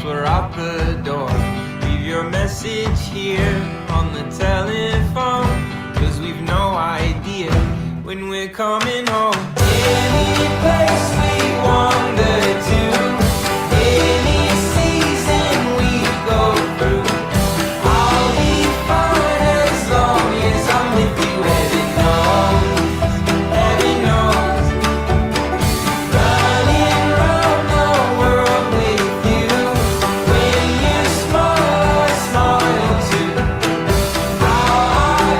we're out the door. Leave your message here on the telephone, 'cause we've no idea when we're coming home. Any place we wander to, any season we go through, I'll be fine as long as I'm with you. Heaven knows, running round the world with you. When you smile, I smile too. How I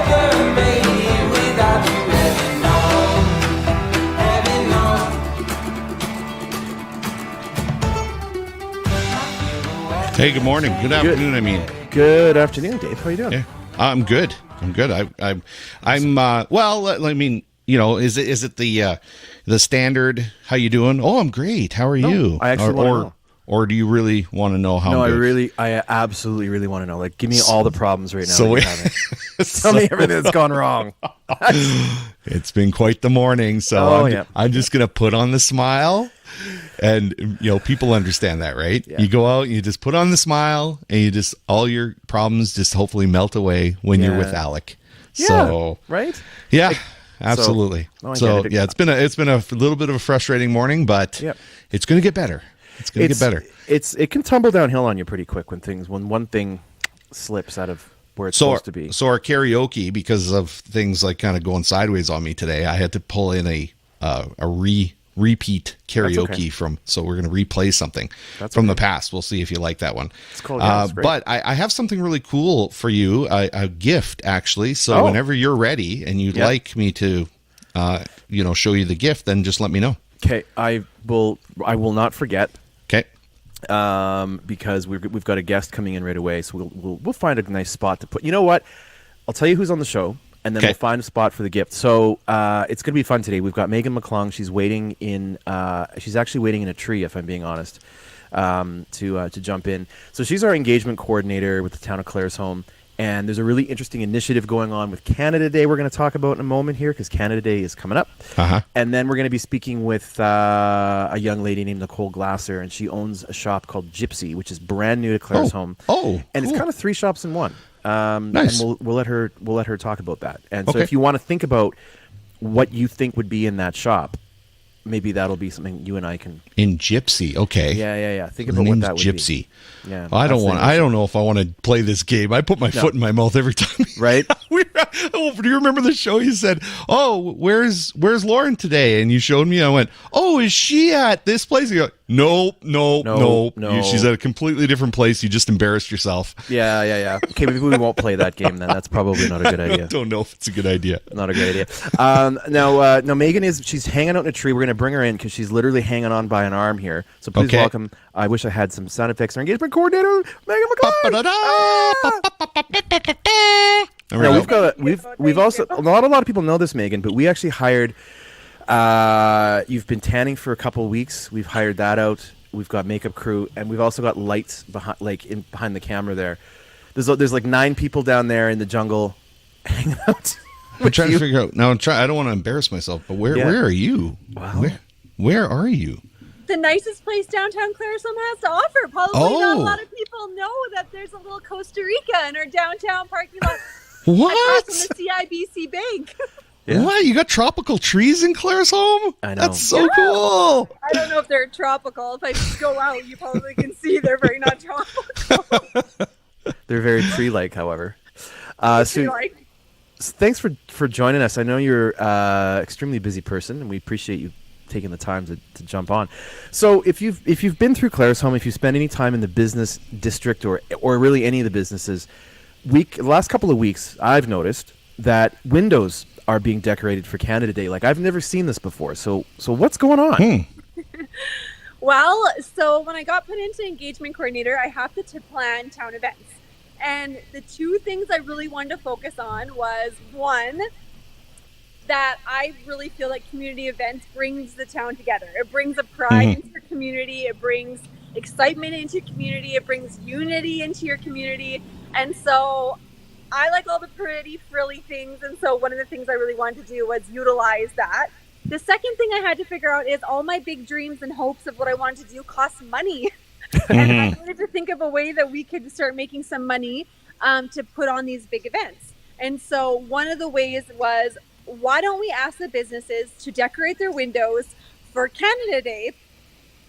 ever made it without you. Heaven knows. Hey, good morning. Good afternoon, I mean. Good afternoon, Dave. How you doing? Yeah, I'm good. I'm good. I'm well, I mean, you know, is it the standard, how you doing? Oh, I'm great. How are you? I actually want to know. Or do you really want to know how No, I'm good? I absolutely really want to know. Like, give me all the problems right now. So that you're having. Tell me everything that's gone wrong. It's been quite the morning, so Oh, I'm just going to put on the smile. And, you know, people understand that, right? Yeah. You go out, you just put on the smile, and you just, all your problems just hopefully melt away when you're with Alec. Yeah, So, right? yeah, absolutely. I So, get it. yeah, it's been a little bit of a frustrating morning, but Yep. it's going to get better. It's going to get better. It can tumble downhill on you pretty quick when one thing slips out of where it's supposed to be. So our karaoke, because of things like kind of going sideways on me today, I had to pull in a repeat karaoke okay. so we're going to replay something That's from okay. the past. We'll see if you like that one. It's cool. Yeah, it's great. But I have something really cool for you, a gift actually. So whenever you're ready and you'd like me to, show you the gift, then just let me know. Okay, I will not forget. Okay. Because we've got a guest coming in right away, so we'll find a nice spot to put. You know what? I'll tell you who's on the show, and then we'll find a spot for the gift. So it's going to be fun today. We've got Megan McClung. She's waiting in. She's actually waiting in a tree, if I'm being honest, to jump in. So she's our engagement coordinator with the town of Claresholm. And there's a really interesting initiative going on with Canada Day we're going to talk about in a moment here, because Canada Day is coming up. Uh-huh. And then we're going to be speaking with a young lady named Nicole Glasser, and she owns a shop called Gypsy, which is brand new to Claresholm. And it's kind of 3 shops in one. Nice. And we'll let her talk about that. And so if you want to think about what you think would be in that shop, maybe that'll be something you and I can. In Gypsy, okay. Yeah. Think about what that would Gypsy. be. Yeah. I don't know if I want to play this game. I put my foot in my mouth every time. Right? Do you remember the show? You said, "Oh, where's Lauren today?" And you showed me. I went, "Oh, is she at this place?" You go, No. She's at a completely different place. You just embarrassed yourself. Yeah. Okay, maybe we won't play that game then. That's probably not a good idea. I don't know if it's a good idea. Not a good idea. Now Megan she's hanging out in a tree. We're going to bring her in because she's literally hanging on by an arm here. So please welcome. I wish I had some sound effects. Our engagement coordinator, Megan McClung. We've also not a lot of people know this, Megan, but we actually hired. You've been tanning for a couple of weeks. We've hired that out. We've got makeup crew, and we've also got lights behind the camera there. There's like 9 people down there in the jungle hanging out. I'm trying to figure out. Now I don't want to embarrass myself, but where are you? Wow. Where are you? The nicest place downtown Claresholm has to offer. Probably not a lot of people know that there's a little Costa Rica in our downtown parking lot. What? Across from the CIBC Bank. Yeah. What? You got tropical trees in Claresholm? I know. That's so cool. I don't know if they're tropical. If I just go out, you probably can see they're very not tropical. They're very tree-like, however. Thanks for joining us. I know you're an extremely busy person, and we appreciate you taking the time to jump on. So if you've been through Claresholm, if you spend any time in the business district or really any of the businesses, the last couple of weeks, I've noticed that windows are being decorated for Canada Day. Like, I've never seen this before. So what's going on? Well, so when I got put into engagement coordinator, I have to plan town events. And the 2 things I really wanted to focus on was, one, that I really feel like community events brings the town together. It brings a pride into your community. It brings excitement into your community. It brings unity into your community. And so I like all the pretty frilly things. And so one of the things I really wanted to do was utilize that. The second thing I had to figure out is all my big dreams and hopes of what I wanted to do cost money. And I wanted to think of a way that we could start making some money to put on these big events. And so one of the ways was, why don't we ask the businesses to decorate their windows for Canada Day?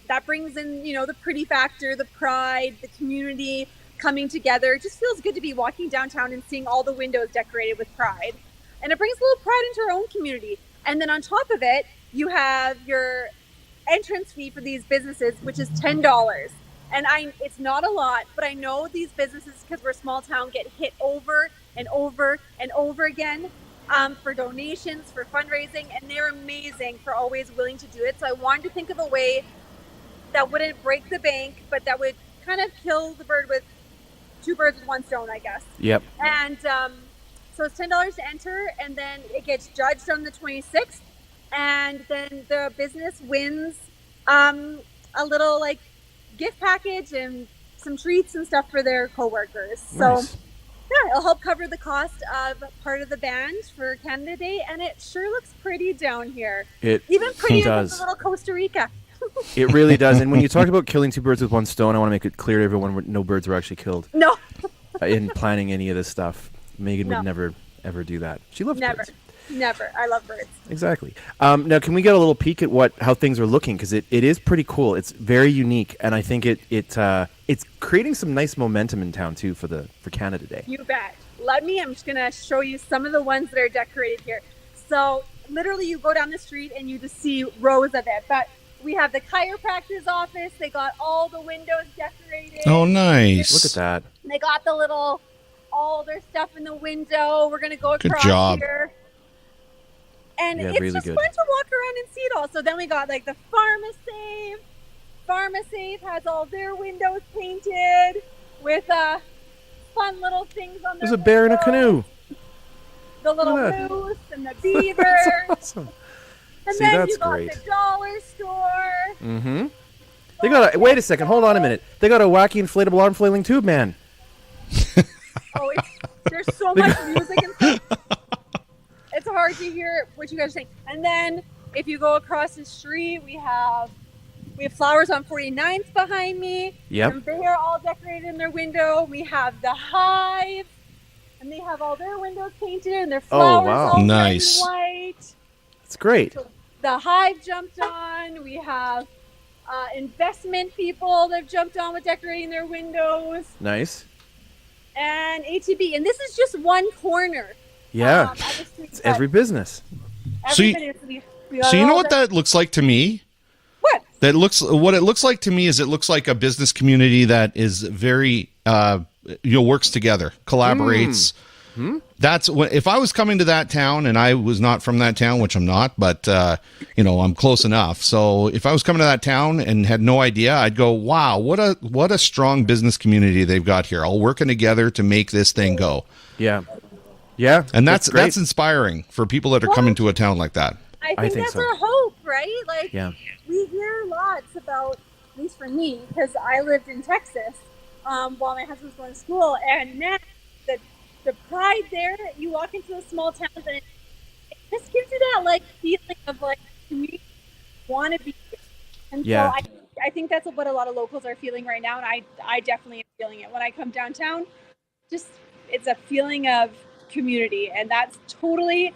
That brings in, the pretty factor, the pride, the community coming together. It just feels good to be walking downtown and seeing all the windows decorated with pride. And it brings a little pride into our own community. And then on top of it, you have your entrance fee for these businesses, which is $10. And it's not a lot, but I know these businesses, because we're a small town, get hit over and over and over again for donations, for fundraising, and they're amazing for always willing to do it. So I wanted to think of a way that wouldn't break the bank, but that would kind of kill the bird with two birds with one stone, I guess. Yep. And so it's $10 to enter, and then it gets judged on the 26th, and then the business wins a little gift package and some treats and stuff for their coworkers. Nice. So yeah, it'll help cover the cost of part of the band for Canada Day, and it sure looks pretty down here. It even prettier than does. the little Costa Rica. It really does. And when you talked about killing two birds with one stone, I want to make it clear to everyone no birds were actually killed. No. In planning any of this stuff. Megan would never, ever do that. She loves birds. Never. I love birds. Exactly. Now, can we get a little peek at how things are looking? Because it is pretty cool. It's very unique, and I think it's creating some nice momentum in town too for Canada Day. You bet. I'm just gonna show you some of the ones that are decorated here. So literally, you go down the street and you just see rows of it. But we have the chiropractor's office. They got all the windows decorated. Oh, nice. Look at that. They got all their stuff in the window. We're gonna go Good across job. here. And Yeah, it's really just good. fun to walk around and see it all. So then we got the PharmaSave. PharmaSave has all their windows painted with fun little things on their There's a bear in a windows. canoe. The little Look at that. moose and the beaver. That's awesome. And See, then that's you got great. the dollar store. Mm-hmm. They got wait a second, hold on a minute. They got a wacky inflatable arm flailing tube man. Oh, there's so much music and stuff. It's hard to hear what you guys are saying. And then if you go across the street, we have flowers on 49th behind me. Yep. And they are all decorated in their window. We have the Hive, and they have all their windows painted and their flowers wow. all red and Nice. white. It's great. The Hive jumped on. We have investment people that have jumped on with decorating their windows. Nice. And ATB. And this is just one corner. Yeah. of the street, It's but every business. So you- everybody- we got So you know all what that looks like to me? What? What it looks like to me is it looks like a business community that is very works together, collaborates. That's what, if I was coming to that town and I was not from that town, which I'm not, but I'm close enough. So if I was coming to that town and had no idea, I'd go, wow, what a strong business community they've got here, all working together to make this thing go. Yeah. Yeah. And that's great. inspiring for people that are coming to a town like that. I I think think that's so. our hope, right? Yeah. We hear lots about, at least for me, because I lived in Texas while my husband was going to school, and man, the pride there. You walk into a small town, and it just gives you that feeling of community, want to be here. And Yeah. so I think that's what a lot of locals are feeling right now, and I definitely am feeling it when I come downtown. Just it's a feeling of community, and that's totally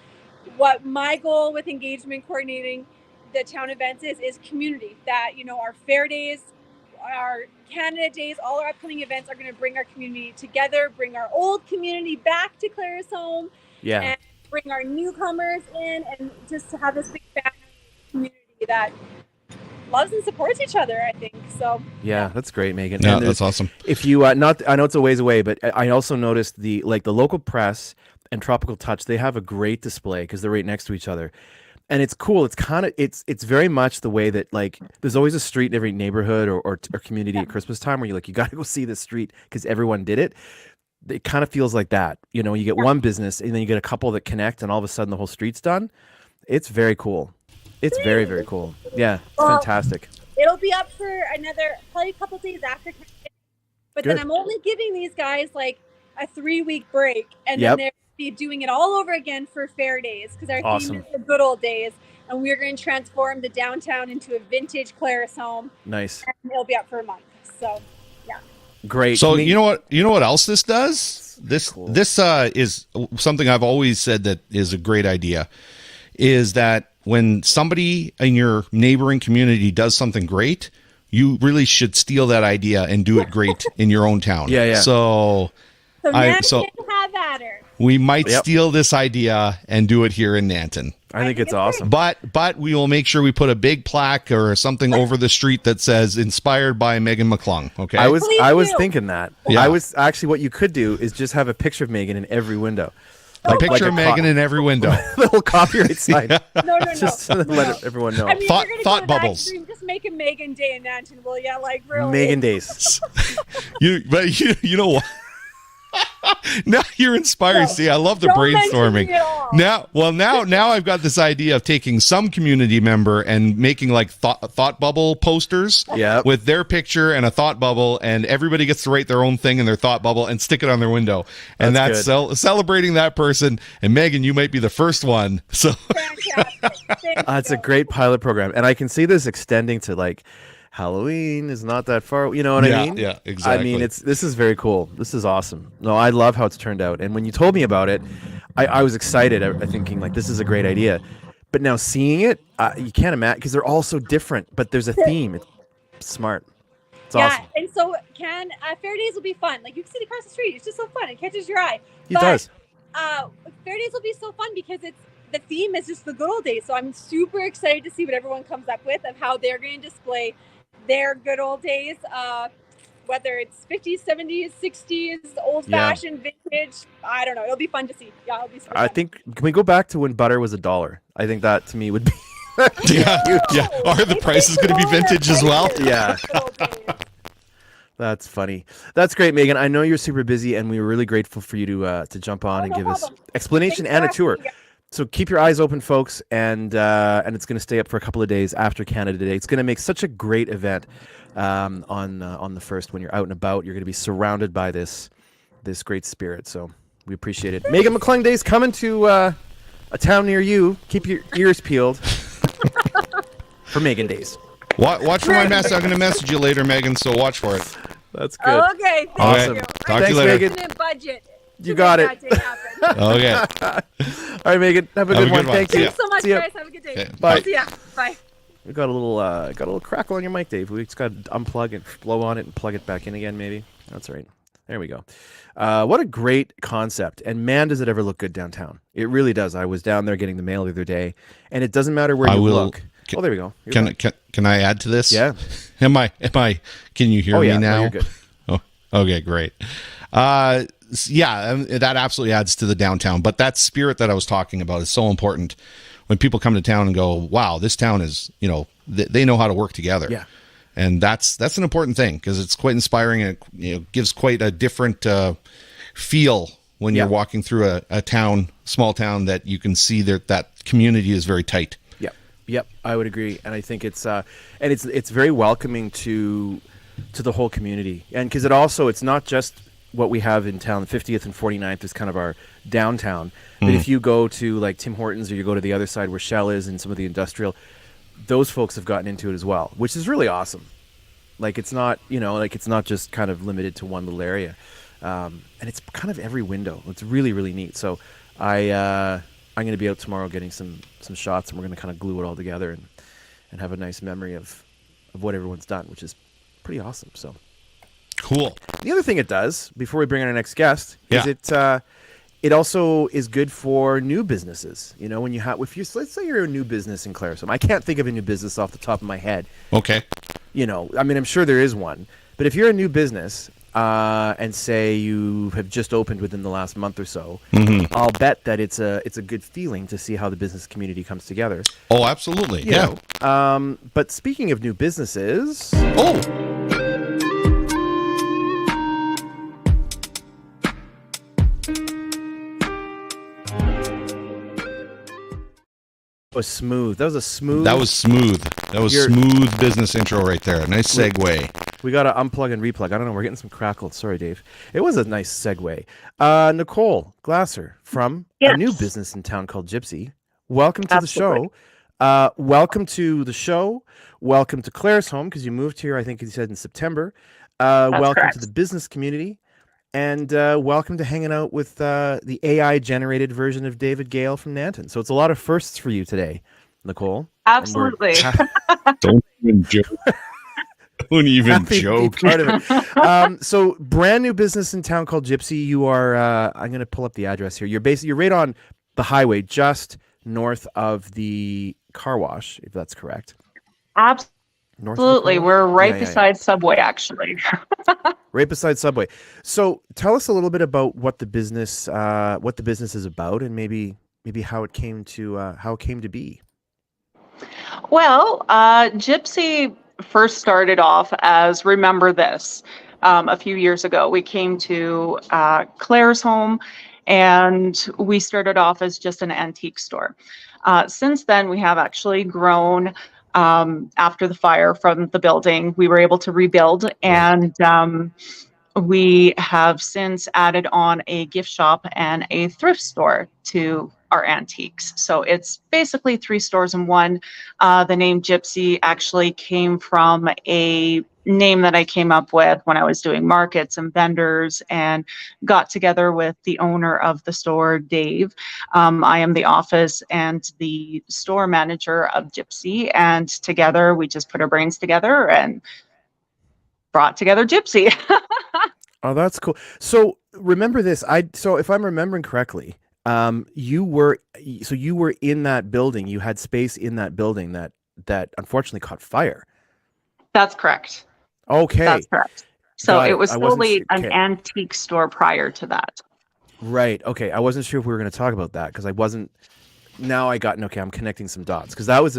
what my goal with engagement coordinating the town events is community. That our fair days, our Canada Days, all our upcoming events are going to bring our community together, bring our old community back to Claresholm, Yeah. and bring our newcomers in, and just to have this big family community that loves and supports each other, I think. So Yeah, that's great, Megan. Yeah, And that's awesome. if you I know it's a ways away, but I also noticed the local press and Tropical Touch, they have a great display because they're right next to each other. And it's cool. It's kind of it's very much the way that there's always a street in every neighborhood or community at Christmas time where you got to go see this street because everyone did it. It kind of feels like that. You get one business and then you get a couple that connect and all of a sudden the whole street's done. It's very cool. It's very, very cool. Yeah, it's Well, fantastic. it'll be up for probably a couple days after. But Good. then I'm only giving these guys a 3-week break, and Yep. then they'll be doing it all over again for fair days because our Awesome. theme is the good old days, and we're going to transform the downtown into a vintage Claresholm, Nice. and it'll be up for a month. So, yeah. Great. So you know what else this does? This is something I've always said that is a great idea. Is that when somebody in your neighboring community does something great, you really should steal that idea and do it great in your own town. Yeah. So Nanton, have at her. we might steal this idea and do it here in Nanton. I think it's awesome. But we will make sure we put a big plaque or something over the street that says "Inspired by Megan McClung." Okay. I was Please do. thinking that. Yeah. I was actually, what you could do is just have a picture of Megan in every window. A picture of Megan in every window. Little copyright sign. No. Just to let everyone know. I mean, Thought- if you're gonna thought go to bubbles. That extreme, just make a Megan Day in Nanton, will ya? Like, really? Megan Days. you know what? Now you're inspired. See, I love the Don't mention brainstorming. me at all. Now I've got this idea of taking some community member and making like thought bubble posters Yep. with their picture and a thought bubble, and everybody gets to write their own thing in their thought bubble and stick it on their window. And that's celebrating that person. And Megan, you might be the first one. So Fantastic. It's a great pilot program. And I can see this extending to like Halloween is not that far. You know what I mean? Yeah, exactly. I mean, this is very cool. This is awesome. No, I love how it's turned out. And when you told me about it, I was excited. I thinking like, this is a great idea. But now seeing it, you can't imagine, because they're all so different, but there's a theme. It's smart. It's awesome. And so Fair Days will be fun. Like, you can sit across the street. It's just so fun. It catches your eye. It does. Fair Days will be so fun because the theme is just the good old days. So I'm super excited to see what everyone comes up with of how they're going to display their good old days, whether it's 50s, 70s, 60s, old-fashioned, vintage. I don't know. It'll be fun to see. Yeah, it'll be super I fun. think, can we go back to when butter was $1? I think that to me would be. yeah. Are the prices going to be vintage as well? Yeah. That's funny. That's great, Megan. I know you're super busy, and we were really grateful for you to jump on and no give us problem. explanation Thanks and a for tour. asking. So keep your eyes open, folks, and it's going to stay up for a couple of days after Canada Day. It's going to make such a great event on the 1st when you're out and about. You're going to be surrounded by this great spirit. So we appreciate it. Megan McClung Day's coming to a town near you. Keep your ears peeled for Megan Days. Watch for my message. I'm going to message you later, Megan. So watch for it. That's good. Okay. Thank Awesome. you. Talk to you Thanks, later. Megan. Infinite budget. You to got make it. that day happen. Okay. All right, Megan. Have a Have good a one. good one. Thank See you. ya. Thanks so much, See ya. guys. Have a good day. Okay. Bye. See ya. Bye. We got a little crackle on your mic, Dave. We just got to unplug it, blow on it, and plug it back in again. Maybe that's right. There we go. What a great concept! And man, does it ever look good downtown? It really does. I was down there getting the mail the other day, and it doesn't matter where you look. Oh, there we go. You're Can I add to this? Yeah. Am I? Can you hear me yeah. now? No, you're good. Oh, okay, great. That absolutely adds to the downtown. But that spirit that I was talking about is so important. When people come to town and go, "Wow, this town is," they know how to work together. Yeah. And that's an important thing because it's quite inspiring and it gives quite a different feel when you're walking through a small town that you can see that community is very tight. Yep, I would agree, and I think it's very welcoming to the whole community, and because it's not just what we have in town. The 50th and 49th is kind of our downtown, but if you go to like Tim Hortons or you go to the other side where Shell is and some of the industrial, those folks have gotten into it as well, which is really awesome. Like it's not it's not just kind of limited to one little area, and it's kind of every window. It's really, really neat. So I'm going to be out tomorrow getting some shots, and we're going to kind of glue it all together and have a nice memory of what everyone's done, which is pretty awesome. So Cool. the other thing it does before we bring in our next guest is it also is good for new businesses. When let's say you're a new business in Claresholm. I can't think of a new business off the top of my head. Okay. I'm sure there is one, but if you're a new business and say you have just opened within the last month or so, I'll bet that it's a good feeling to see how the business community comes together. Oh, absolutely. You Yeah. know. But speaking of new businesses, Oh. was smooth. That was a smooth. That was smooth. That was You're- smooth business intro right there. Nice segue. We got to unplug and replug. I don't know. We're getting some crackle. Sorry, Dave. It was a nice segue. Nicole Glasser from a new business in town called Gypsy. Welcome to the show. Welcome to the show. Welcome to Claresholm because you moved here, I think you said, in September. welcome correct. to the business community, and welcome to hanging out with the AI-generated version of David Gale from Nanton. So it's a lot of firsts for you today, Nicole. Absolutely. Don't even joke. Don't even Happy to joke. be part of it. So brand new business in town called Gypsy. You are. I'm going to pull up the address here. You're right on the highway, just north of the car wash, if that's correct. North of the Absolutely. car wash? We're right Yeah. beside Subway, actually. Right beside Subway. So tell us a little bit about what the business is about, and maybe how it came to be. Well, Gypsy first started off as Remember This. A few years ago, we came to Claresholm, and we started off as just an antique store. Since then, we have actually grown. After the fire from the building, we were able to rebuild, and we have since added on a gift shop and a thrift store to our antiques. So it's basically 3 stores in one. The name Gypsy actually came from a name that I came up with when I was doing markets and vendors, and got together with the owner of the store, Dave. I am the office and the store manager of Gypsy, and together we just put our brains together and brought together Gypsy. Oh, that's cool. So remember this. So if I'm remembering correctly, you were in that building. You had space in that building that unfortunately caught fire. That's correct. Okay. That's correct. So Got it. it was I wasn't solely sure. an Okay. antique store prior to that. Right. Okay. I wasn't sure if we were going to talk about that because I wasn't. Now I got. Okay, I'm connecting some dots because that was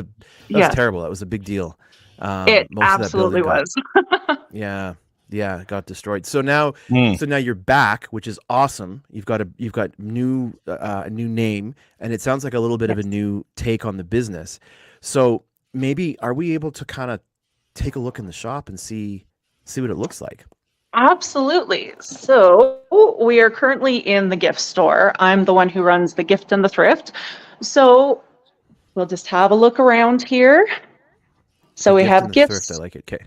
Yes. terrible. That was a big deal. It Most of that absolutely building was. Yeah, it got destroyed. So now, you're back, which is awesome. You've got a new a new name, and it sounds like a little bit of a new take on the business. So maybe are we able to kind of take a look in the shop and see what it looks like? Absolutely. So we are currently in the gift store. I'm the one who runs the gift and the thrift. So we'll just have a look around here. So we Gift have and the gifts. thrift, I like it. Okay.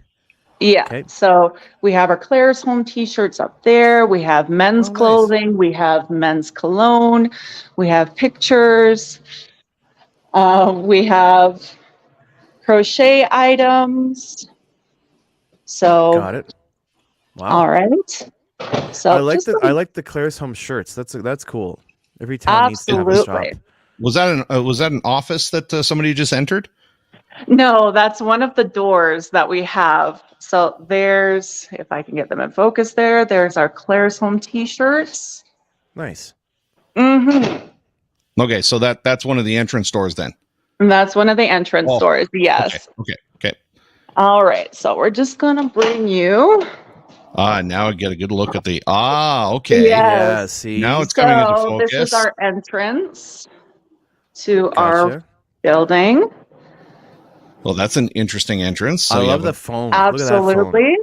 Yeah. Okay. So we have our Claresholm t-shirts up there. We have men's Oh, nice. clothing. We have men's cologne. We have pictures. We have crochet items. So, Got it. Wow. all right. So I like just the Claresholm shirts. That's cool. Every town needs to have a shop. absolutely. Was that an office that somebody just entered? No, that's one of the doors that we have. So there's, if I can get them in focus there's our Claresholm t-shirts. Nice. Mm-hmm. Okay, so that's one of the entrance doors then. And that's one of the entrance Oh, doors. Yes. Okay. All right. So we're just going to bring you. Now I get a good look at the. Okay. Yeah. Yeah. See. Now it's coming into So focus. this is our entrance to Gotcha. our building. Well, that's an interesting entrance. So I you love have the phone. Look at that phone. Absolutely.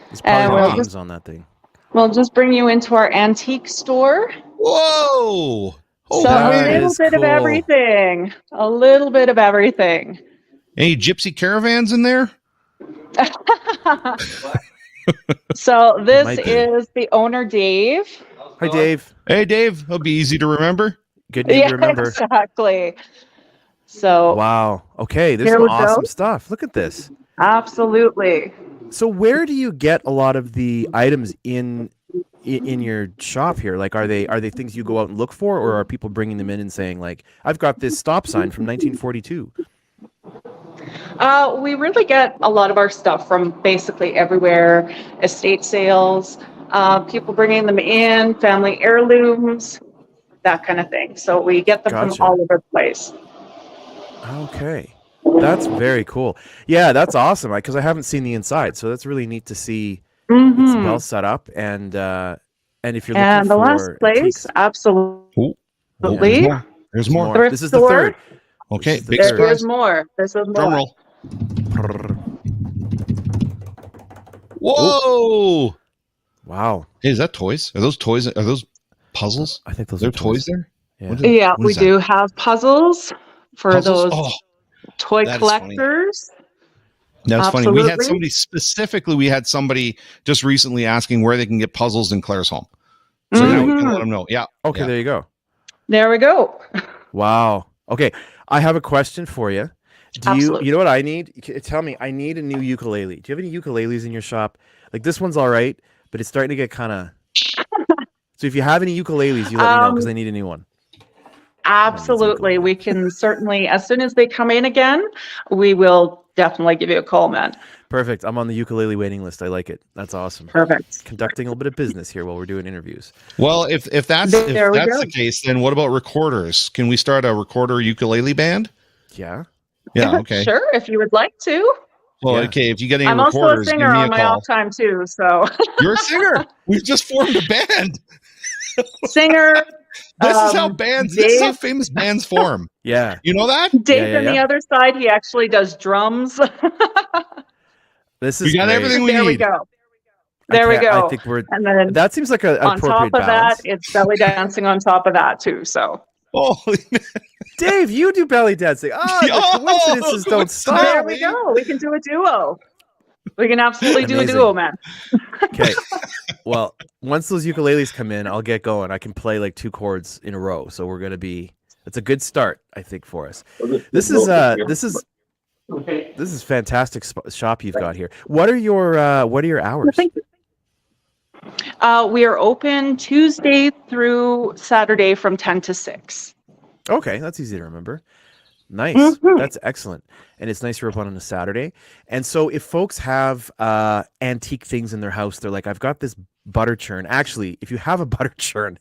There's And probably we'll names on that thing. We'll just bring you into our antique store. Whoa! Oh, So a that little is bit of cool. everything. A little bit of everything. Any gypsy caravans in there? So this Might be. is the owner, Dave. Hi, Dave. Hey, Dave. It'll be easy to remember. Good name to remember. Exactly. So Wow. Okay, there's Here some we go. awesome stuff. Look at this. absolutely. So where do you get a lot of the items in your shop here? Like, are they things you go out and look for, or are people bringing them in and saying, like, I've got this stop sign from 1942? We really get a lot of our stuff from basically everywhere, estate sales, people bringing them in, family heirlooms, that kind of thing. So we get them Gotcha. from all over the place. Okay. That's very cool. Yeah, that's awesome. Because I haven't seen the inside, so that's really neat to see. It's Mhm. well set up, and if you're looking And the for last place, antiques- absolutely. Oh, there's more. There's more. Thrift This is the store. third. Okay, This is the big third. surprise. There's more. There's more. Drum roll. Whoa! Wow. Hey, is that toys? Are those toys? Are those puzzles? I think those Are are there toys there? Yeah. What is- Yeah, what we is that? do have puzzles for Puzzles? those Oh, toy that is funny. collectors. That's funny. We had Absolutely. somebody just recently asking where they can get puzzles in Claresholm. So now we can let them know. Yeah. Okay, yeah. there you go. There we go. Wow. Okay, I have a question for you. Absolutely. You know what I need? Tell me, I need a new ukulele. Do you have any ukuleles in your shop? Like this one's all right, but it's starting to get kind of. So if you have any ukuleles, you let me know because I need a new one. Absolutely. We can certainly, as soon as they come in again, we will definitely give you a call, man. Perfect. I'm on the ukulele waiting list. I like it. That's awesome. Perfect. Conducting a little bit of business here while we're doing interviews. Well, if that's There we go. the case, then what about recorders? Can we start a recorder ukulele band? Yeah. Yeah. Okay. Sure, if you would like to. Well, Yeah. okay. If you get any I'm also a recorders, give singer me a on my call. off time too, so You're a singer. We've just formed a band. singer. This is how bands. This is how Dave- famous bands form. Yeah. You know that? Dave Yeah, on the other side, he actually does drums. This is We got great. everything we There we need. go. There we go. I think we're. And then That seems like an on top appropriate of balance. that, it's belly dancing on top of that too. So Holy Dave, you do belly dancing. Oh, the Oh, coincidences don't coincidence. stop. there we go. We can do a duo. We can absolutely do a Amazing. duo, man. Okay. Well, once those ukuleles come in, I'll get going. I can play like 2 chords in a row. So we're gonna be. It's a good start, I think, for us. This is fantastic shop you've got here. What are your hours? Thank you. We are open Tuesday through Saturday from 10 to 6. Okay, that's easy to remember. Nice. Mhm. That's excellent. And it's nice you're open on a Saturday. And so if folks have antique things in their house, they're like, I've got this butter churn. Actually, if you have a butter churn,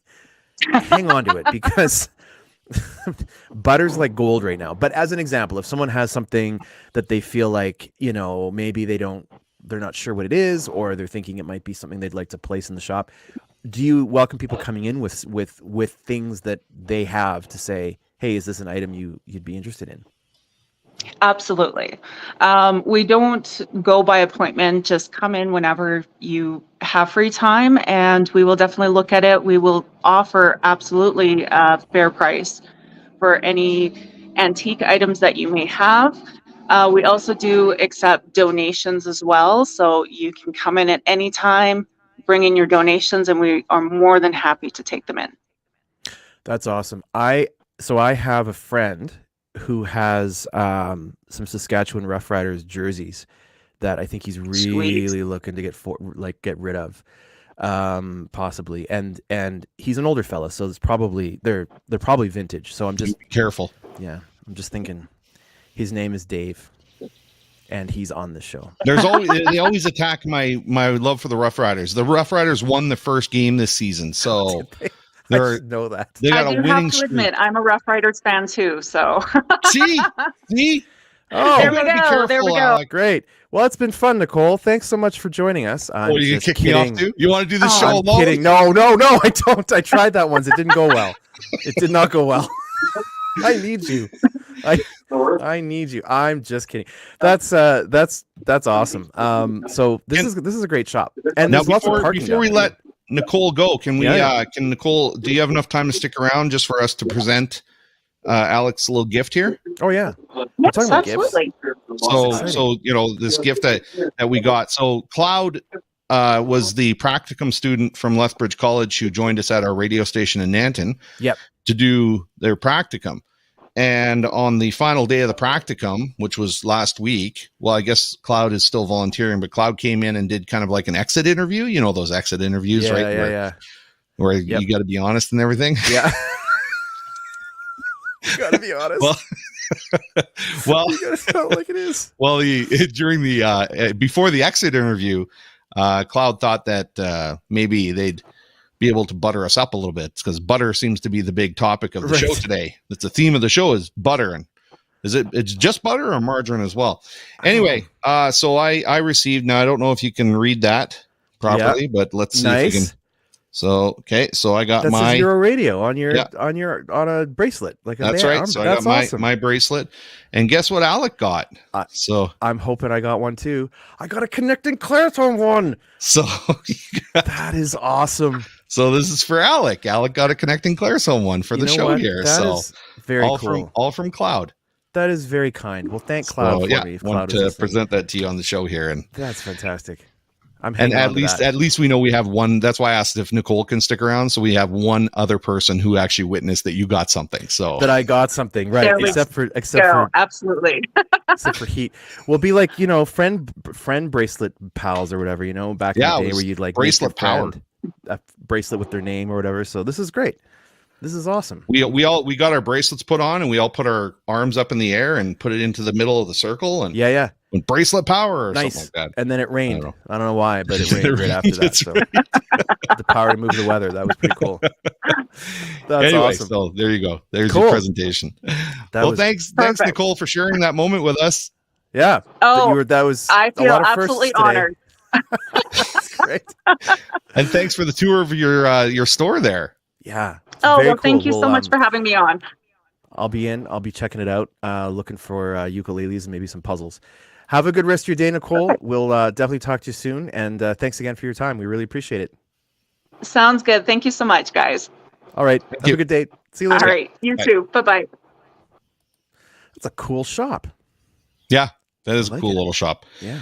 hang on to it because butter's like gold right now. But as an example, if someone has something that they feel like, maybe they're not sure what it is, or they're thinking it might be something they'd like to place in the shop, do you welcome people coming in with things that they have to say, hey, is this an item you'd be interested in? Absolutely. We don't go by appointment. Just come in whenever you have free time, and we will definitely look at it. We will offer absolutely a fair price for any antique items that you may have. We also do accept donations as well, so you can come in at any time, bring in your donations, and we are more than happy to take them in. That's awesome. So I have a friend who has some Saskatchewan Rough Riders jerseys that I think he's really looking to get rid of, possibly. And he's an older fella, so it's probably they're probably vintage. So I'm just Be careful. I'm just thinking his name is Dave, and he's on the show. They always attack my love for the Rough Riders. The Rough Riders won the first game this season, so I should know that. they got I a do winning have to streak. admit, I'm a Rough Riders fan too, so. See. Oh, There we gotta be go, careful, there we go. Alec. great. Well, it's been fun, Nicole. Thanks so much for joining us. I'm Oh, you just kick kidding. me off too? You want to do the Oh, show I'm alone? kidding. No, I don't. I tried that once. It didn't go well. It did not go well. I need you. I need you. I'm just kidding. That's awesome. So this is a great shop. And Now, there's lots of parking. before we down there. let Nicole go, can we? Yeah. Can Nicole? Do you have enough time to stick around just for us to present Alex's little gift here? Oh yeah. Yes, talking about gifts. absolutely. So this gift that we got. So Cloud was the practicum student from Lethbridge College who joined us at our radio station in Nanton. Yep. To do their practicum. And on the final day of the practicum, which was last week, well, I guess Cloud is still volunteering, but Cloud came in and did kind of like an exit interview. You know, those exit interviews, right? Yeah. Where Yep. you got to be honest and everything. Yeah. You gotta be honest. Well, You gotta sound like it is. well, during the before the exit interview, Cloud thought that maybe they'd be able to butter us up a little bit because butter seems to be the big topic of the Right. show today. That's the theme of the show is butter. And it's just butter or margarine as well? Anyway, so I received, now I don't know if you can read that properly, but let's see if you can. So, okay. So I got That my, says Euro Radio on your Yeah. on a bracelet. Like a that's band. right. So I That's got awesome. my bracelet, and guess what Alec got? Uh, So I'm hoping I got one too. I got a Comnnecting Claresholm one. That is awesome. So this is for Alec. Alec got a Connecting Claresholm one for You the know show what? here. That So is very all cool. from Cloud. That is very kind. Well, thank Cloud for me. If Cloud wanted is to listening. present that to you on the show here, and That's fantastic. I'm and hanging on to that. at least we know we have one. That's why I asked if Nicole can stick around, so we have one other person who actually witnessed that you got something. So that I got something right, There we except for absolutely. except for heat. We'll be like, you know, friend bracelet pals or whatever, you know, back in Yeah, the it day was where you'd like bracelet make your friend a bracelet with their name or whatever. So this is great. This is awesome. we got our bracelets put on, and we all put our arms up in the air and put it into the middle of the circle, and Yeah. bracelet power or Nice. something like that. And then it rained. I I don't know why, but it rained right after that. That's So the power to move the weather. That was pretty cool. That's Anyway, awesome. so there you go. There's Cool. your presentation. That was thanks, perfect. Nicole, for sharing that moment with us. Yeah. Oh, that was I a feel lot of absolutely firsts today. honored. That's great. And thanks for the tour of your store there. Yeah. It's Oh, very well, thank cool. you so much for having me on. I'll be checking it out, looking for ukuleles and maybe some puzzles. Have a good rest of your day, Nicole. Perfect. We'll definitely talk to you soon. And thanks again for your time. We really appreciate it. Sounds good. Thank you so much, guys. All right. Have you. a good day. See you All later. right. You Bye. too. Bye-bye. That's a cool shop. Yeah, that is I a like cool it. little shop. Yeah.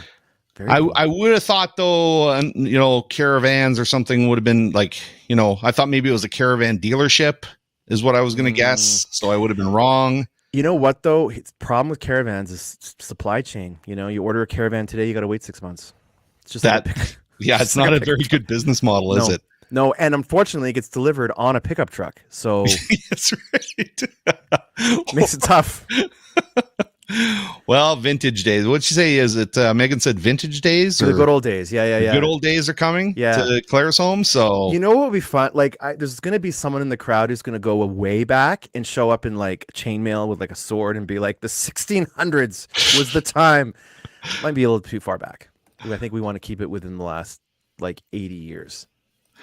Very cool. I would have thought though, you know, caravans or something would have been like, you know, I thought maybe it was a caravan dealership is what I was going to guess. So I would have been wrong. You know what, though? The problem with caravans is supply chain. You know, you order a caravan today, you got to wait 6 months. It's just That, like a pick- yeah, it's not a very good business model, is No. it? No, and unfortunately, it gets delivered on a pickup truck. So That's right. makes it tough. Well, vintage days. What'd she say? Is it Megan said vintage days? The good old days. Yeah. The good old days are coming Yeah. to Claresholm. So You know what would be fun? Like, there's going to be someone in the crowd who's going to go way back and show up in like chainmail with like a sword and be like, the 1600s was the time. Might be a little too far back. I think we want to keep it within the last like 80 years.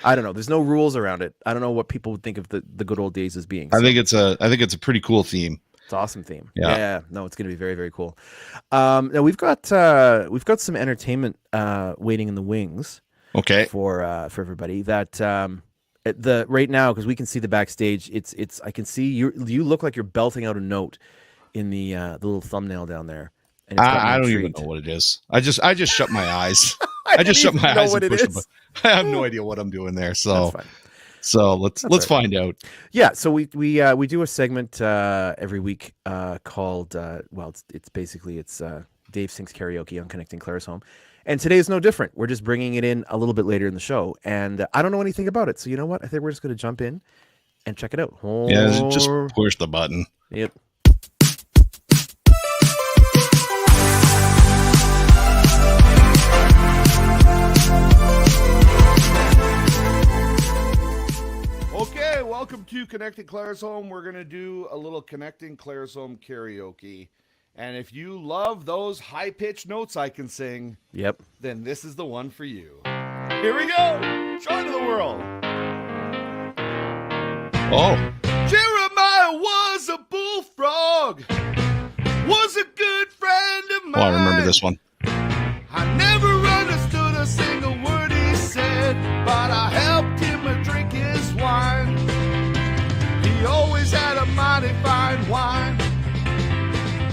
I don't know. There's no rules around it. I don't know what people would think of the good old days as being. I So think it's a pretty cool theme. it's an awesome theme. Yeah. Yeah. No, it's going to be very, very cool. Now we've got some entertainment waiting in the wings. Okay. For everybody that right now, because we can see the backstage, it's I can see you look like you're belting out a note in the little thumbnail down there. And it's got me I don't even intrigued. know what it is. I just shut my eyes. I just shut my eyes and push the button. I have no idea what I'm doing there. That's So fine. let's right. find out. Yeah, so we do a segment every week called it's basically Dave Sings Karaoke on Connecting Claresholm. And today is no different. We're just bringing it in a little bit later in the show. And I don't know anything about it. So you know what? I think we're just going to jump in and check it out. Yeah, just push the button. Yep. Okay, welcome to Connecting Claresholm. We're going to do a little Connecting Claresholm karaoke. And if you love those high-pitched notes I can sing, Yep. then this is the one for you. Here we go. Show it to the world. Oh. Jeremiah was a bullfrog, was a good friend of mine. Oh, I remember this one. I never understood a single word he said, but I helped him drink his wine. He always had a mighty fine wine.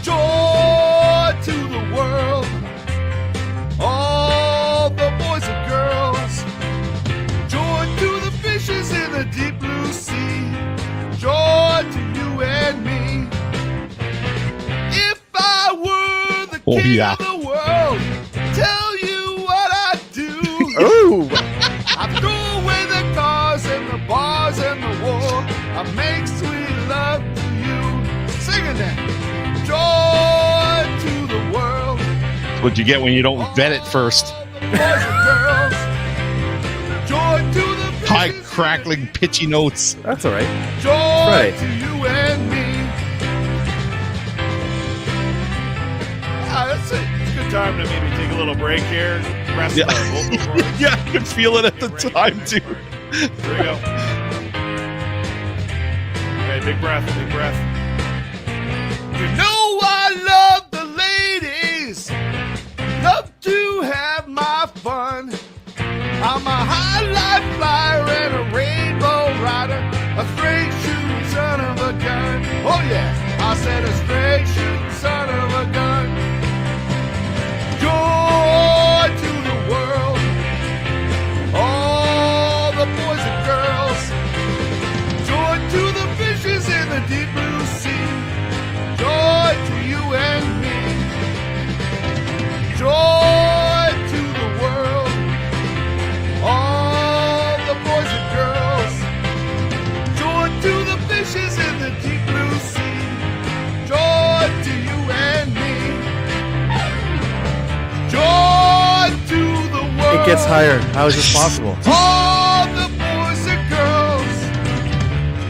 Joy to the world, all the boys and girls. Joy to the fishes in the deep blue sea. Joy to you and me. If I were the king of the world, tell you what I'd do. Oh, I'd throw away the cars and the bars and the war. I'd make sweet love to you. Singing that. Joy to the world. That's what you get when you don't vet it first. Joy to the high, crackling, pitchy notes. that's all right. Joy Right. to you and me. That's it. It's a good time to maybe take a little break here. Rest Yeah. the vocal cords. Yeah, I could feel it at the time, too. Here we go. Okay, big breath, big breath. You know I love the ladies. Love to have my fun. I'm a high life flyer and a rainbow rider. A straight shooting son of a gun. Oh yeah, I said a straight shooting gets higher. How is this possible? All the boys and girls,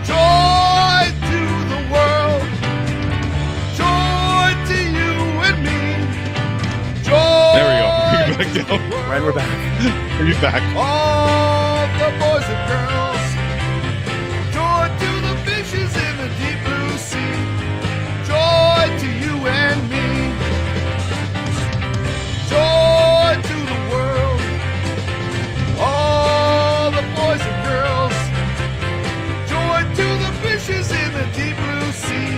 joy to the world, joy to you and me. Joy. There we go. Back down. Ryan, we're back. Are you back? All the boys and girls, joy to the fishes in the deep blue sea. Joy to you and me. Joy to the world. All the boys and girls, joy to the fishes in the deep blue sea.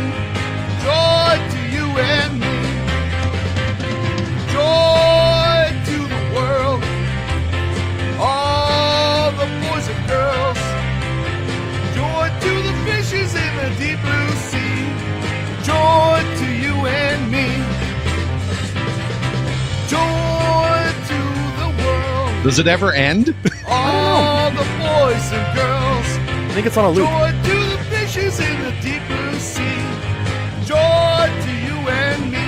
Joy to you and me. Joy to the world. All the boys and girls, joy to the fishes in the deep blue sea. Joy to you and me. Joy to the world. Does it ever end? All the boys and girls, I think it's on a loop. joy to the fishes in the deep blue sea. Joy to you and me.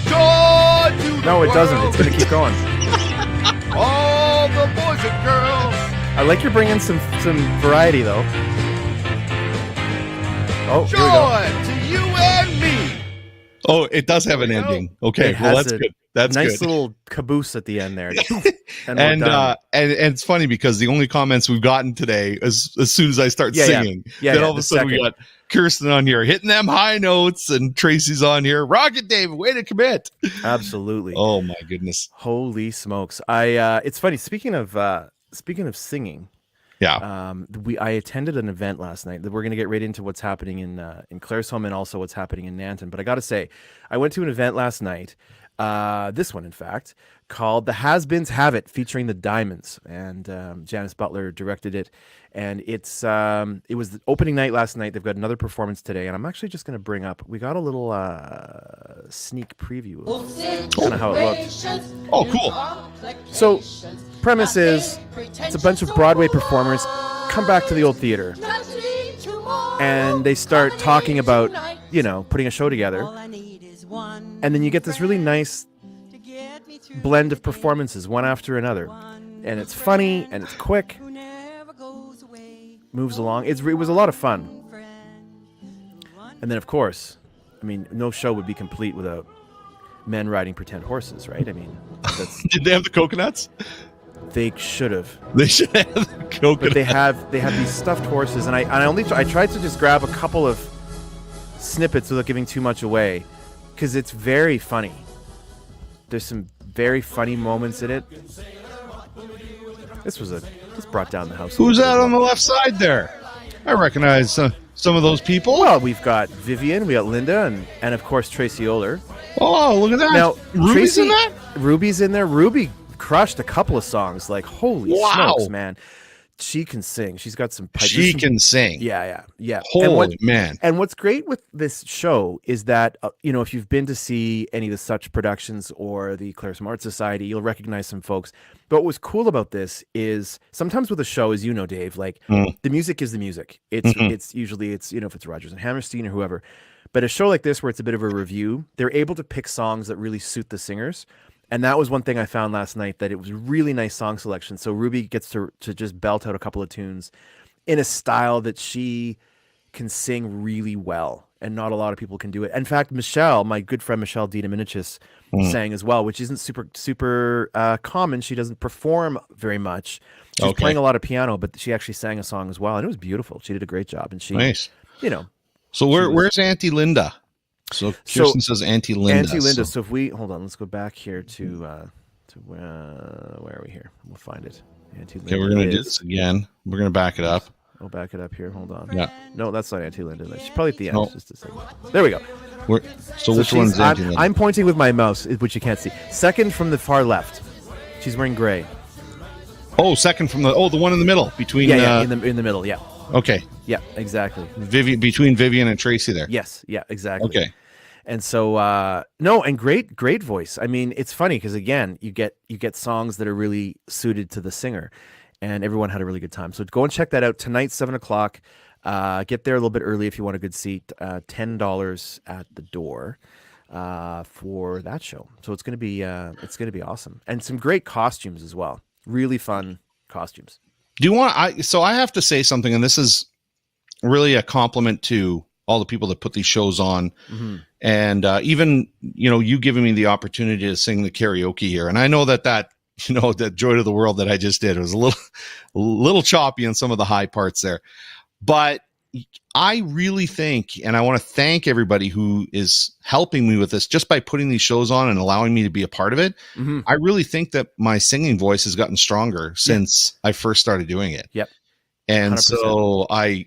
Joy to the No, it doesn't. world. It's going to keep going. All the boys and girls. I like you're bringing some variety, though. Oh, here we go. Joy to you and me. Oh, it does have an ending. Okay, It well has that's a good. That's nice good. little caboose at the end there. And we're done. and it's funny because the only comments we've gotten today, as soon as I start singing, then all of a sudden we got Kirsten on here hitting them high notes, and Tracy's on here. Rocket David, way to commit! Absolutely. Oh my goodness! Holy smokes! It's funny. Speaking of singing, Yeah. I attended an event last night that we're going to get right into what's happening in Claresholm and also what's happening in Nanton. But I got to say, I went to an event last night. This one, in fact, called The Has-Beens Have It, featuring the Diamonds, and Janice Butler directed it. And it was the opening night last night. They've got another performance today, and I'm actually just going to bring up. We got a little sneak preview of kind of how it looked. Oh, cool. So, premise is it's a bunch of Broadway performers come back to the old theater, and they start talking about, putting a show together. And then you get this really nice blend of performances, one after another. And it's funny, and it's quick, moves along. It was a lot of fun. And then, of course, no show would be complete without men riding pretend horses, right? Did they have the coconuts? They should have. They should have the coconuts. But they have these stuffed horses, and I tried to just grab a couple of snippets without giving too much away, because it's very funny. There's some very funny moments in it. This brought down the house. Who's that on the left side there? I recognize some of those people. Well, we've got Vivian, we got Linda, and of course Tracy Oler. Oh, look at that! Now, Ruby's in that. Ruby's in there. Ruby crushed a couple of songs. Like, holy smokes, man! She can sing. She's got some pipes. She can sing. Yeah. Holy man! And what's great with this show is that if you've been to see any of the Such productions or the Claresholm Art Society, you'll recognize some folks. But what was cool about this is sometimes with a show, as you know, Dave, like the music is the music. It's usually if it's Rodgers and Hammerstein or whoever. But a show like this where it's a bit of a review, they're able to pick songs that really suit the singers. And that was one thing I found last night, that it was really nice song selection. So Ruby gets to just belt out a couple of tunes in a style that she can sing really well. And not a lot of people can do it. In fact, Michelle, my good friend Michelle Dina Minichis, sang as well, which isn't super common. She doesn't perform very much. She's playing a lot of piano, but she actually sang a song as well. And it was beautiful. She did a great job. And she, nice. So where's Auntie Linda? So Kirsten says Auntie Linda. Auntie Linda. So if we hold on, let's go back here to where are we here? We'll find it. Auntie Linda. Okay, we're gonna do this again. We're gonna back it up. I'll back it up here. Hold on. Yeah. No, that's not Auntie Linda. She's probably at the end. Just a second. There we go. So which one's Auntie Linda? I'm pointing with my mouse, which you can't see. Second from the far left. She's wearing gray. Oh, second from the one in the middle between. Yeah, in the middle. Yeah. Okay. Yeah, exactly. Between Vivian and Tracy there. Yes. Yeah. Exactly. Okay. And so and great voice. It's funny because again, you get songs that are really suited to the singer, and everyone had a really good time. So go and check that out tonight, 7:00. Get there a little bit early if you want a good seat. $10 at the door. for that show. So it's gonna be awesome, and some great costumes as well. Really fun costumes. Do you want? So I have to say something, and this is really a compliment to all the people that put these shows on, and even you giving me the opportunity to sing the karaoke here. And I know that that Joy to the World that I just did was a little choppy in some of the high parts there, but I really think, and I want to thank everybody who is helping me with this just by putting these shows on and allowing me to be a part of it. I really think that my singing voice has gotten stronger since I first started doing it. Yep. And 100%. so I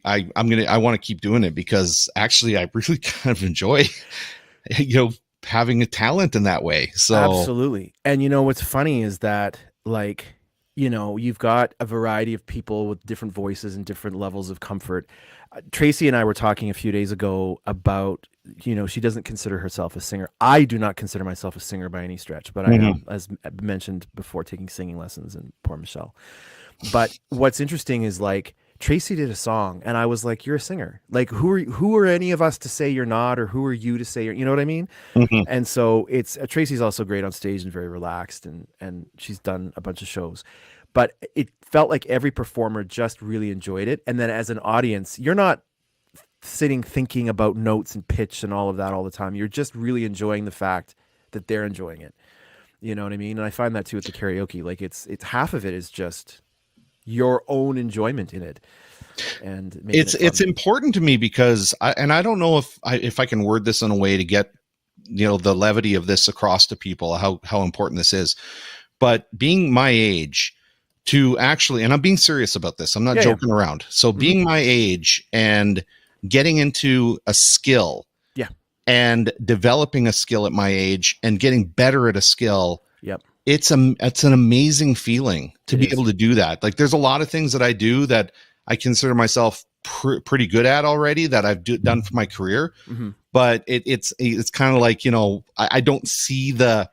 want to keep doing it because actually I really kind of enjoy, having a talent in that way. So absolutely. And what's funny is that you've got a variety of people with different voices and different levels of comfort. Tracy and I were talking a few days ago about, she doesn't consider herself a singer. I do not consider myself a singer by any stretch, but I am, as mentioned before, taking singing lessons, and poor Michelle. But what's interesting is Tracy did a song and I was like, you're a singer. Who are any of us to say you're not, or who are you to say you know what I mean? And so Tracy's also great on stage and very relaxed, and she's done a bunch of shows. But it felt like every performer just really enjoyed it. And then as an audience, you're not sitting thinking about notes and pitch and all of that all the time. You're just really enjoying the fact that they're enjoying it. You know what I mean? And I find that too with the karaoke. It's half of it is just your own enjoyment in it. And it's important to me because I don't know if I can word this in a way to get the levity of this across to people, how important this is. But being my age, to actually, and I'm being serious about this, I'm not joking around. So being my age and getting into a skill and developing a skill at my age and getting better at a skill, it's an amazing feeling to be able to do that. There's a lot of things that I do that I consider myself pretty good at already that I've done for my career, but it's kind of like, I don't see the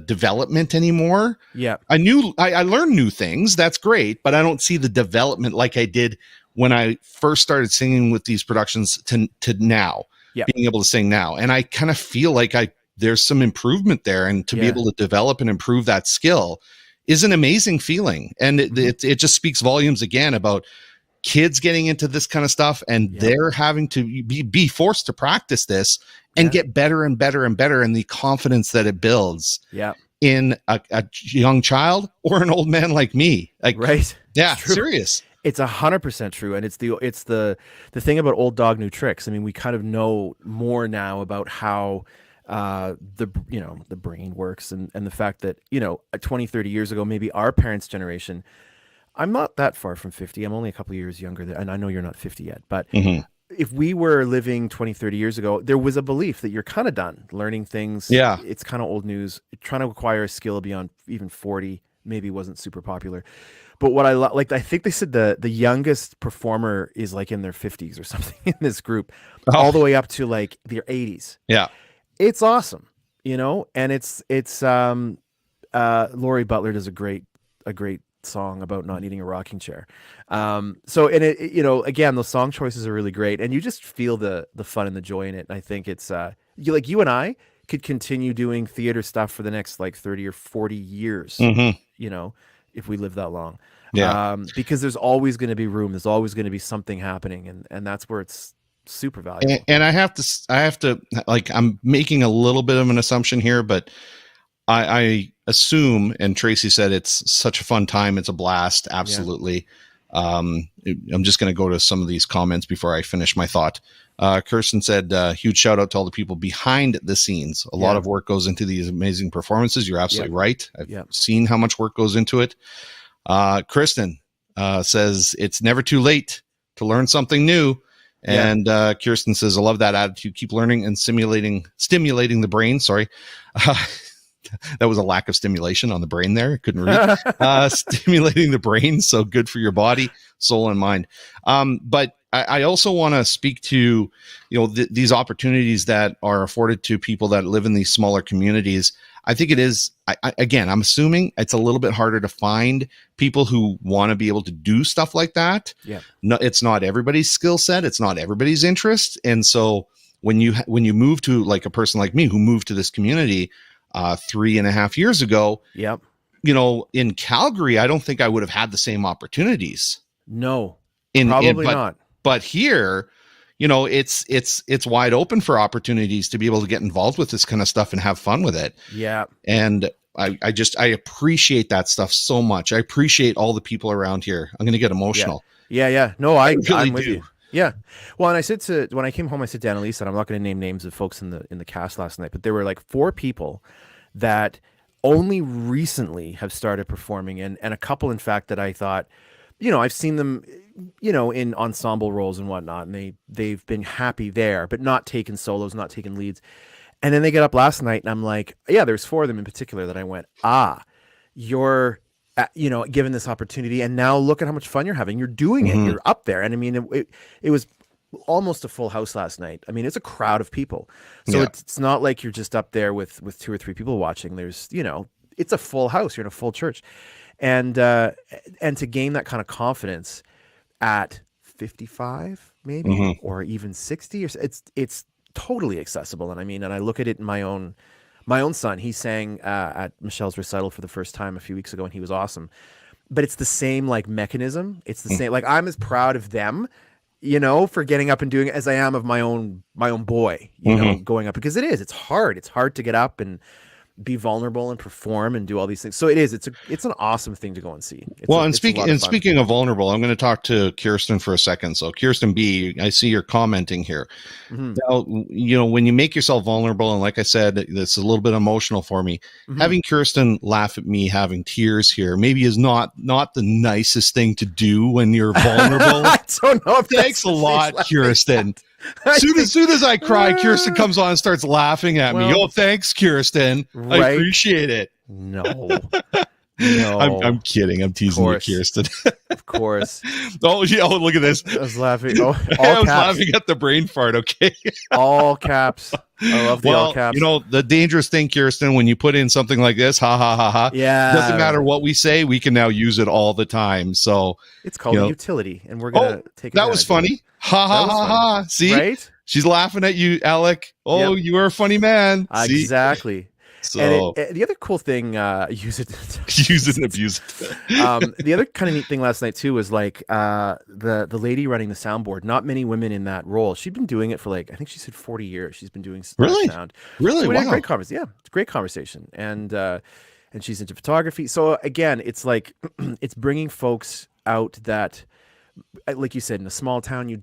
development anymore. I learned new things. That's great. But I don't see the development like I did when I first started singing with these productions to now being able to sing now. And I kind of feel like there's some improvement there, and to be able to develop and improve that skill is an amazing feeling. And it just speaks volumes again about kids getting into this kind of stuff, and they're having to be forced to practice this and get better and better and better, and the confidence that it builds in a young child or an old man like me. Right. Yeah. Serious. It's 100% true. And it's the thing about old dog, new tricks. I mean, we kind of know more now about how the brain works, and the fact that, 20, 30 years ago, maybe our parents' generation, I'm not that far from 50. I'm only a couple of years younger and I know you're not 50 yet, but if we were living 20, 30 years ago, there was a belief that you're kind of done learning things. It's kind of old news. Trying to acquire a skill beyond even 40 maybe wasn't super popular. But what I think they said the youngest performer is in their 50s or something in this group, all the way up to their 80s. Yeah. It's awesome, and it's Lori Butler does a great song about not needing a rocking chair. So, and it, again, those song choices are really great, and you just feel the fun and the joy in it. And I think it's you and I could continue doing theater stuff for the next 30 or 40 years, if we live that long. Because there's always going to be room. There's always going to be something happening. And that's where it's super valuable. And I have to I'm making a little bit of an assumption here, but I assume, and Tracy said it's such a fun time. It's a blast. Absolutely. I'm just going to go to some of these comments before I finish my thought. Kirsten said, huge shout out to all the people behind the scenes. A lot of work goes into these amazing performances. You're absolutely right. I've seen how much work goes into it. Kristen says it's never too late to learn something new. And Kirsten says, I love that attitude. Keep learning and stimulating the brain. Sorry. That was a lack of stimulation on the brain there. I couldn't read. Stimulating the brain. So good for your body, soul, and mind. But I also want to speak to, these opportunities that are afforded to people that live in these smaller communities. I think it is, again, I'm assuming it's a little bit harder to find people who want to be able to do stuff like that. No, it's not everybody's skill set. It's not everybody's interest. And so when you move to, like, a person like me who moved to this community 3.5 years ago, Yep. In Calgary, I don't think I would have had the same opportunities. No, probably not. But here, it's wide open for opportunities to be able to get involved with this kind of stuff and have fun with it. Yeah. And I appreciate that stuff so much. I appreciate all the people around here. I'm going to get emotional. Yeah. No, I'm with do. you. Yeah. Well, and I said when I came home, I said to Annalise, and I'm not going to name names of folks in the cast last night, but there were like 4 people that only recently have started performing, and a couple, in fact, that I thought, I've seen them, in ensemble roles and whatnot, and they've been happy there, but not taking solos, not taking leads. And then they get up last night, and I'm like, yeah, there's 4 of them in particular that I went, you're, given this opportunity, and now look at how much fun you're having. You're doing it. You're up there. And I mean, it was almost a full house last night. I mean, it's a crowd of people. So it's not like you're just up there with 2 or 3 people watching. There's, it's a full house. You're in a full church. And to gain that kind of confidence at 55, maybe, or even 60, it's totally accessible. And I mean, and I look at it in my own son. He sang at Michelle's recital for the first time a few weeks ago, and he was awesome. But it's the same like mechanism. It's the same. Like, I'm as proud of them, for getting up and doing it as I am of my own boy, going up, because it's hard. It's hard to get up and be vulnerable and perform and do all these things. So it's an awesome thing to go and see. Speaking of vulnerable, I'm going to talk to Kirsten for a second. So Kirsten B, I see you're commenting here. Now, when you make yourself vulnerable, and like I said, it's a little bit emotional for me. Having Kirsten laugh at me having tears here maybe is not the nicest thing to do when you're vulnerable. I don't know if thanks a lot, Kirsten. Soon as I cry, Kirsten comes on and starts laughing at me. Oh, thanks, Kirsten. Right? I appreciate it. No. I'm kidding. I'm teasing you, Kirsten. Of course. Oh, yeah. Oh, look at this. I was laughing. Oh, I was laughing at the brain fart. Okay. All caps. I love the all caps. The dangerous thing, Kirsten, when you put in something like this, ha ha ha ha. Yeah. Doesn't matter what we say, we can now use it all the time. So it's called a utility, and we're gonna take it. That was funny. Ha ha ha ha. See? Right? She's laughing at you, Alec. Oh, you are a funny man. Exactly. So and the other cool thing, use it and abuse it. The other kind of neat thing last night too was like the lady running the soundboard. Not many women in that role. She'd been doing it for I think she said 40 years. She's been doing sound. Really, so wow. Great conversation. Yeah, it's a great conversation, and she's into photography. So again, it's like it's bringing folks out that, like you said, in a small town,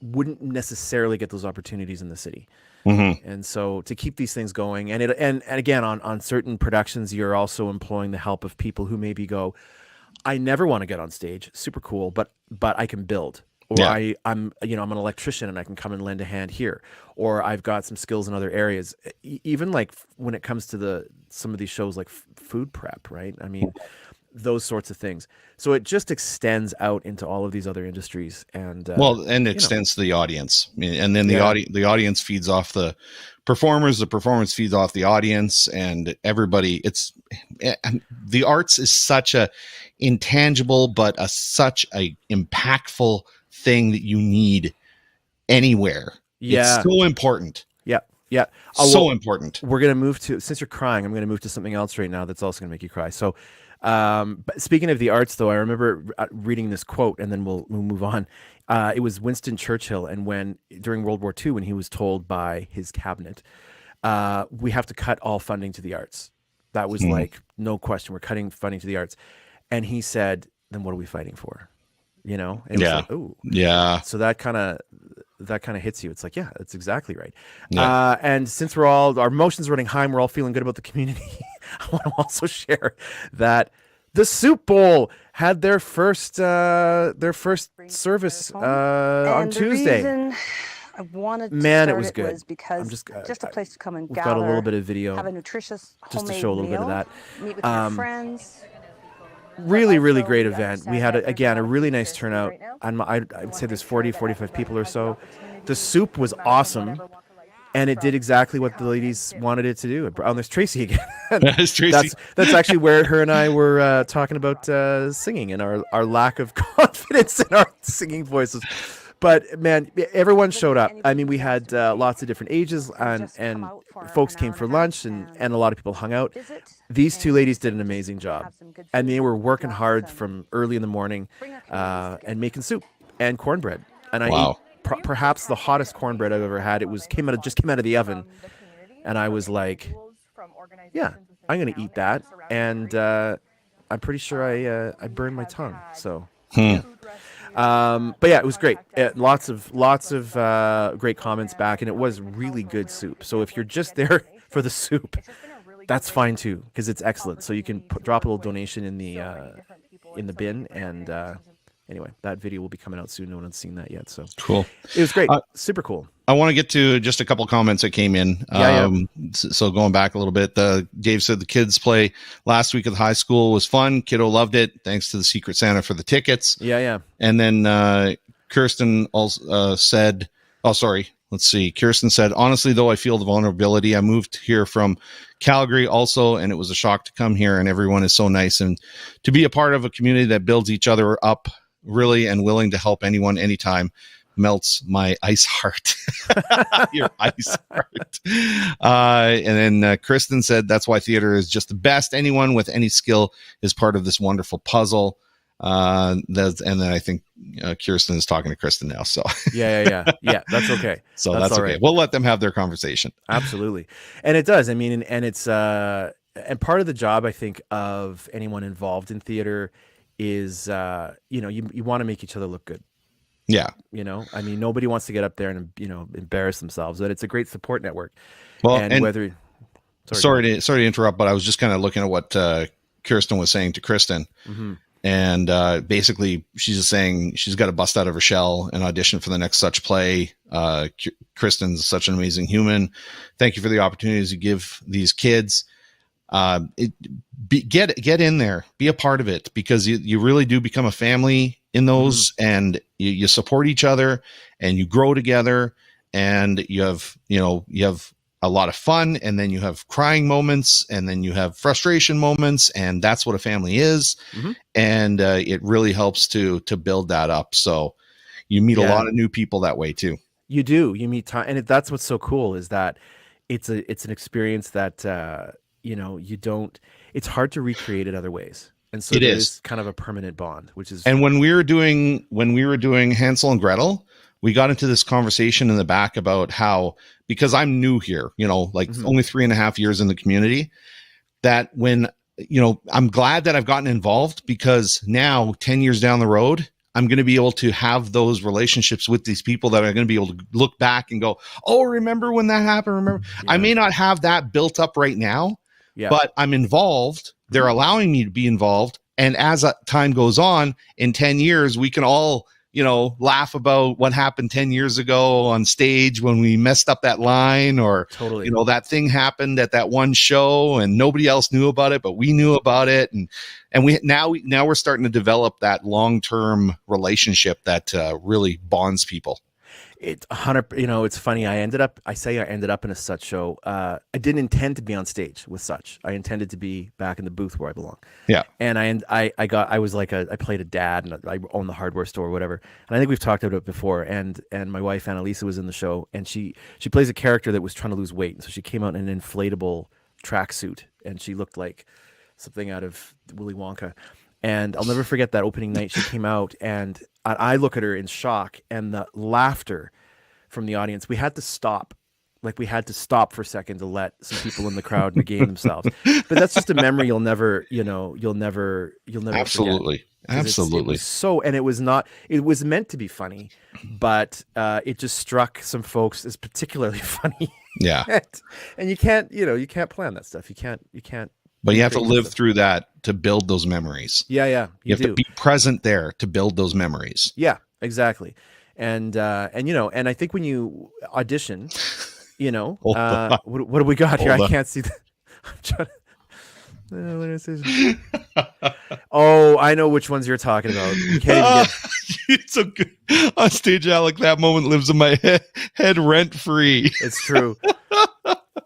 wouldn't necessarily get those opportunities in the city. And so to keep these things going, and again on certain productions, you're also employing the help of people who maybe go, I never want to get on stage, super cool, but I can build, or I'm an electrician and I can come and lend a hand here, or I've got some skills in other areas. Even like when it comes to some of these shows like food prep, right? I mean, those sorts of things. So it just extends out into all of these other industries, and extends to the audience. I mean, and then the audience feeds off the performers. The performance feeds off the audience, and everybody. The arts is such a intangible, but such a impactful thing that you need anywhere. Yeah, it's so important. Yeah. So important. We're going to move to, since you're crying, I'm going to move to something else right now that's also going to make you cry. So, but speaking of the arts, though, I remember reading this quote, and then we'll move on. It was Winston Churchill, and during World War II, when he was told by his cabinet, we have to cut all funding to the arts. That was like, no question, we're cutting funding to the arts. And he said, then what are we fighting for? And it was like, ooh. Yeah. So that kind of hits you. It's like, yeah, that's exactly right. Yeah. And since our emotions running high and we're all feeling good about the community, I want to also share that the Soup Bowl had their first service on Tuesday. I wanted to Man, it was good. Was because just a place to come and we've gather. Got a little bit of video. Have a nutritious just to homemade show a little meal, bit of that. Meet with your friends. Really great event. We had a really nice turnout. I'd say there's 40, 45 people or so. The soup was awesome, and it did exactly what the ladies wanted it to do. Oh, there's Tracy again. There's Tracy. That's actually where her and I were talking about singing and our lack of confidence in our singing voices. But man, everyone showed up. I mean, we had lots of different ages, and folks came for lunch, and a lot of people hung out. These two ladies did an amazing job, and they were working hard from early in the morning, and making soup and cornbread. And I ate perhaps the hottest cornbread I've ever had. It came out of the oven, and I was like, yeah, I'm gonna eat that, and I'm pretty sure I burned my tongue. So. But yeah, it was great. Lots of great comments back, and it was really good soup. So if you're just there for the soup, that's fine too, because it's excellent. So you can drop a little donation in the bin, and anyway, that video will be coming out soon. No one's seen that yet, so cool. It was great, super cool. I want to get to just a couple comments that came in. So going back a little bit, Dave said the kids play last week at the high school was fun. Kiddo loved it. Thanks to the Secret Santa for the tickets. Yeah. And then Kirsten also said, let's see. Kirsten said, honestly, though, I feel the vulnerability. I moved here from Calgary also, and it was a shock to come here, and everyone is so nice. And to be a part of a community that builds each other up really and willing to help anyone anytime melts my ice heart. Your ice heart. And then Kristen said, that's why theater is just the best. Anyone with any skill is part of this wonderful puzzle. And then I think Kirsten is talking to Kristen now. So yeah. That's okay. So that's okay. Right. We'll let them have their conversation. Absolutely. And it does. I mean, and it's, and part of the job, I think, of anyone involved in theater is, you want to make each other look good. Yeah. I mean, nobody wants to get up there and, embarrass themselves, but it's a great support network. Well, and whether, sorry to interrupt, but I was just kind of looking at what Kirsten was saying to Kristen. Mm-hmm. And basically she's just saying she's got to bust out of her shell and audition for the next such play. Kristen's such an amazing human. Thank you for the opportunities you give these kids. Get in there, be a part of it, because you really do become a family in those, and you support each other, and you grow together, and you have a lot of fun, and then you have crying moments, and then you have frustration moments, and that's what a family is. Mm-hmm. And it really helps to build that up. So you meet a lot of new people that way too. You do. You meet time, and that's what's so cool is that it's an experience that you don't. It's hard to recreate it other ways. And so it is kind of a permanent bond, which is. And when we were doing Hansel and Gretel, we got into this conversation in the back about how, because I'm new here, only 3.5 years in the community, that when, I'm glad that I've gotten involved, because now 10 years down the road, I'm going to be able to have those relationships with these people that are going to be able to look back and go, oh, remember when that happened? Remember, I may not have that built up right now, but I'm involved. They're allowing me to be involved. And as time goes on, in 10 years, we can all, laugh about what happened 10 years ago on stage when we messed up that line, or, that thing happened at that one show and nobody else knew about it, but we knew about it. And now we're starting to develop that long-term relationship that really bonds people. It's 100. It's funny. I ended up in a Such show. I didn't intend to be on stage with Such. I intended to be back in the booth where I belong. Yeah. And I played a dad, and I owned the hardware store or whatever. And I think we've talked about it before. And my wife Annalisa was in the show, and she plays a character that was trying to lose weight. And so she came out in an inflatable tracksuit, and she looked like something out of Willy Wonka. And I'll never forget that opening night. She came out, and I look at her in shock, and the laughter from the audience. We had to stop for a second to let some people in the crowd regain themselves. But that's just a memory you'll never absolutely forget. Absolutely. It was meant to be funny, but it just struck some folks as particularly funny. Yeah. And you can't plan that stuff. You can't. But you have to live through that to build those memories. Yeah. You have to be present there to build those memories. Yeah, exactly. And I think when you audition, what do we got here? I can't see that. I'm trying to... Oh, I know which ones you're talking about. You can't even It's so good. On stage, Alec, that moment lives in my head rent free. It's true.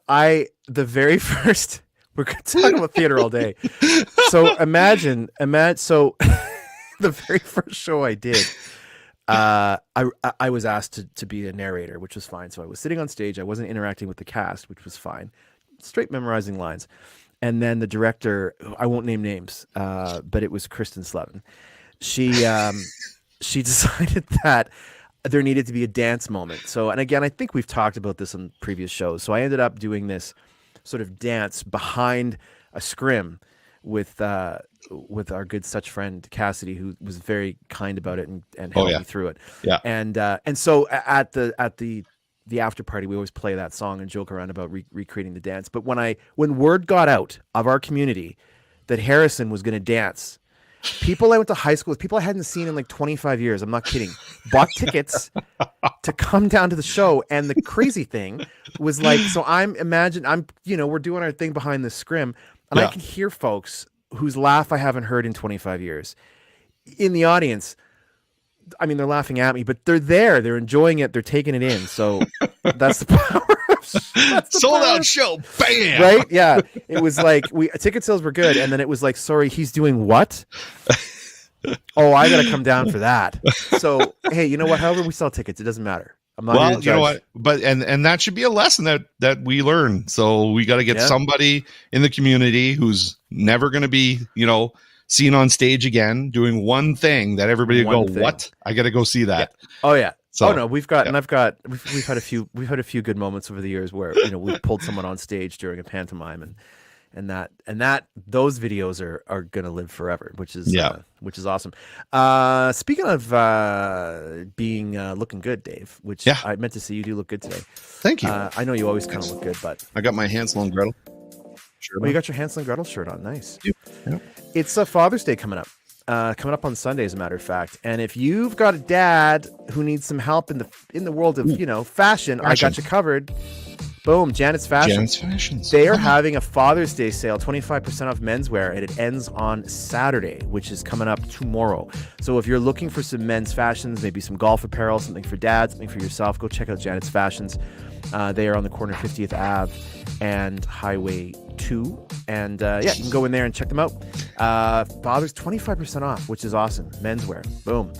The very first... We're talking about theater all day. So imagine. So the very first show I did, I was asked to be a narrator, which was fine. So I was sitting on stage. I wasn't interacting with the cast, which was fine. Straight memorizing lines. And then the director, I won't name names, but it was Kristen Slevin. She decided that there needed to be a dance moment. So, and again, I think we've talked about this on previous shows. So I ended up doing this sort of dance behind a scrim with our good such friend Cassidy, who was very kind about it and helped me through it. Yeah. And so at the after party, we always play that song and joke around about recreating the dance. But when word got out of our community that Harrison was going to dance, people I went to high school with, people I hadn't seen in like 25 years, I'm not kidding, bought tickets to come down to the show. And the crazy thing was like, so we're doing our thing behind the scrim, and I can hear folks whose laugh I haven't heard in 25 years in the audience. I mean, they're laughing at me, but they're there. They're enjoying it. They're taking it in. So that's the power. Sold out show. Bam. Right? Yeah. It was like ticket sales were good. And then it was like, sorry, he's doing what? Oh, I got to come down for that. So, hey, you know what? However we sell tickets, it doesn't matter. I'm not here to judge. You know what? But and that should be a lesson that we learn. So we got to get somebody in the community who's never going to be, seen on stage again, doing one thing that everybody would go, what? I got to go see that. Yeah. Oh yeah. So, and we've had a few good moments over the years where, we've pulled someone on stage during a pantomime and those videos are going to live forever, which is awesome. Speaking of being looking good, Dave, which I meant to say you do look good today. Thank you. I know you always kind of look good, but I got my Hansel and Gretel shirt on. You got your Hansel and Gretel shirt on. Nice. Yep. It's Father's Day coming up. Coming up on Sunday, as a matter of fact. And if you've got a dad who needs some help in the world of fashion, I got you covered. Boom, Janet's Fashion. Janet's Fashions. They are having a Father's Day sale, 25% off menswear, and it ends on Saturday, which is coming up tomorrow. So if you're looking for some men's fashions, maybe some golf apparel, something for dad, something for yourself, go check out Janet's Fashions. They are on the corner of 50th Ave and Highway 2. And you can go in there and check them out. Father's 25% off, which is awesome. Menswear. Boom.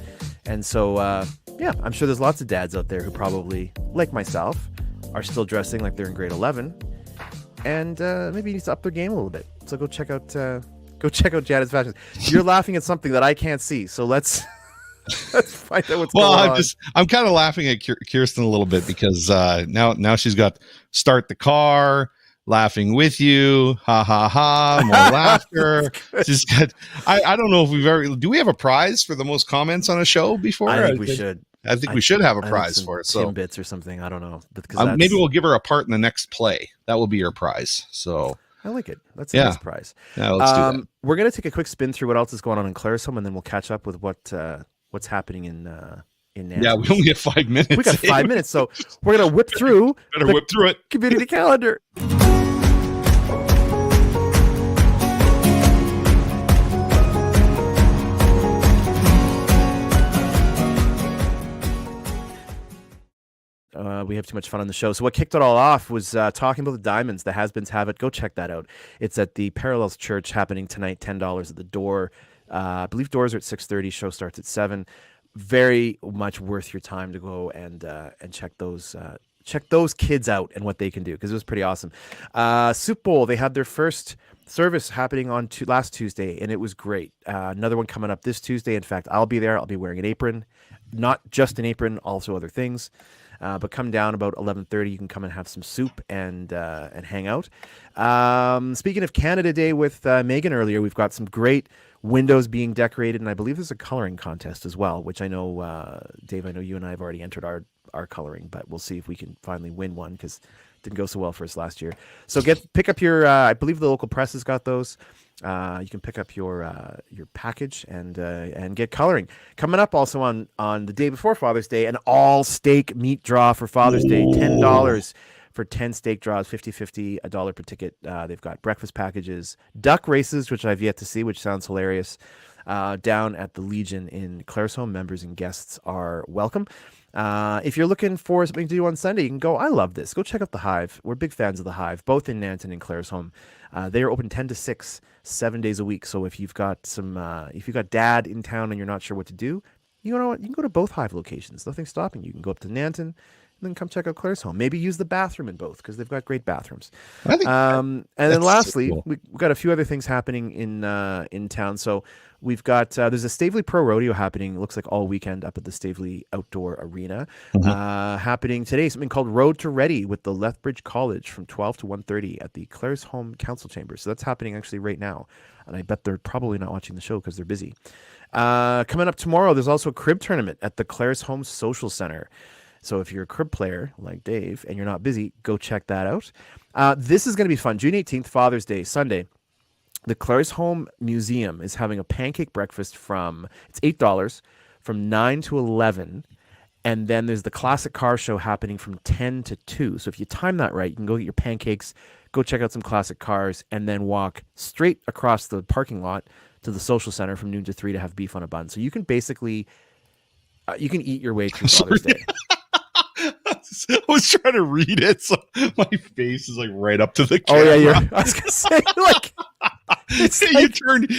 And so, I'm sure there's lots of dads out there who probably, like myself, are still dressing like they're in grade 11, and maybe need to up their game a little bit. So go check out Janet's Fashion. You're laughing at something that I can't see, so let's find out what's going on. I'm kind of laughing at Kirsten a little bit because now she's got start the car, laughing with you, ha ha ha, more laughter. She's got. I don't know if do we have a prize for the most comments on a show before? I think we should. I think we should have a prize for it. So bits or something. I don't know. Because maybe we'll give her a part in the next play. That will be your prize. So I like it. That's a nice prize. Yeah, let's do that. We're gonna take a quick spin through what else is going on in Claresholm, and then we'll catch up with what's happening in Nancy. Yeah, we only have 5 minutes. We got 5 minutes, so we're gonna whip through. Whip through it. Community calendar. We have too much fun on the show. So what kicked it all off was talking about the Diamonds. The Has-Beens Have It. Go check that out. It's at the Parallels Church happening tonight, $10 at the door. I believe doors are at 6:30. Show starts at 7. Very much worth your time to go and check those kids out and what they can do, because it was pretty awesome. Soup Bowl, they had their first service happening on last Tuesday, and it was great. Another one coming up this Tuesday. In fact, I'll be there. I'll be wearing an apron. Not just an apron, also other things. But come down about 11:30. You can come and have some soup and hang out. Speaking of Canada Day with Megan earlier, we've got some great windows being decorated, and I believe there's a coloring contest as well, which I know, Dave, I know you and I have already entered our coloring, but we'll see if we can finally win one, because it didn't go so well for us last year. So pick up your, I believe the local press has got those. You can pick up your package and get coloring. Coming up also on the day before Father's Day, an all steak meat draw for Father's Day. $10 for 10 steak draws, 50-50, $1 per ticket. They've got breakfast packages, duck races, which I've yet to see, which sounds hilarious. Down at the Legion in Claresholm, members and guests are welcome. If you're looking for something to do on Sunday, you can go, I love this. Go check out the Hive. We're big fans of the Hive, both in Nanton and Claresholm. They are open 10 to 6, 7 days a week. So if you've got dad in town and you're not sure what to do, you know what? You can go to both Hive locations. Nothing's stopping you. You can go up to Nanton and then come check out Claresholm. Maybe use the bathroom in both because they've got great bathrooms. I think And then lastly, so cool. we've got a few other things happening in town. So we've got there's a Stavely Pro Rodeo happening. It looks like all weekend up at the Stavely Outdoor Arena. Happening today, something called Road to Ready with the Lethbridge College from 12 to 1:30 at the Claresholm Council Chamber. So that's happening actually right now. And I bet they're probably not watching the show because they're busy. Coming up tomorrow, there's also a crib tournament at the Claresholm Social Center. So if you're a crib player like Dave and you're not busy, go check that out. This is going to be fun. June 18th, Father's Day, Sunday. The Claresholm Museum is having a pancake breakfast it's $8 from 9 to 11. And then there's the classic car show happening from 10 to 2. So if you time that right, you can go get your pancakes, go check out some classic cars, and then walk straight across the parking lot to the social center from noon to 3 to have beef on a bun. So you can basically, you can eat your way through Father's Day. I was trying to read it, so my face is like right up to the camera. Oh yeah, I was gonna say like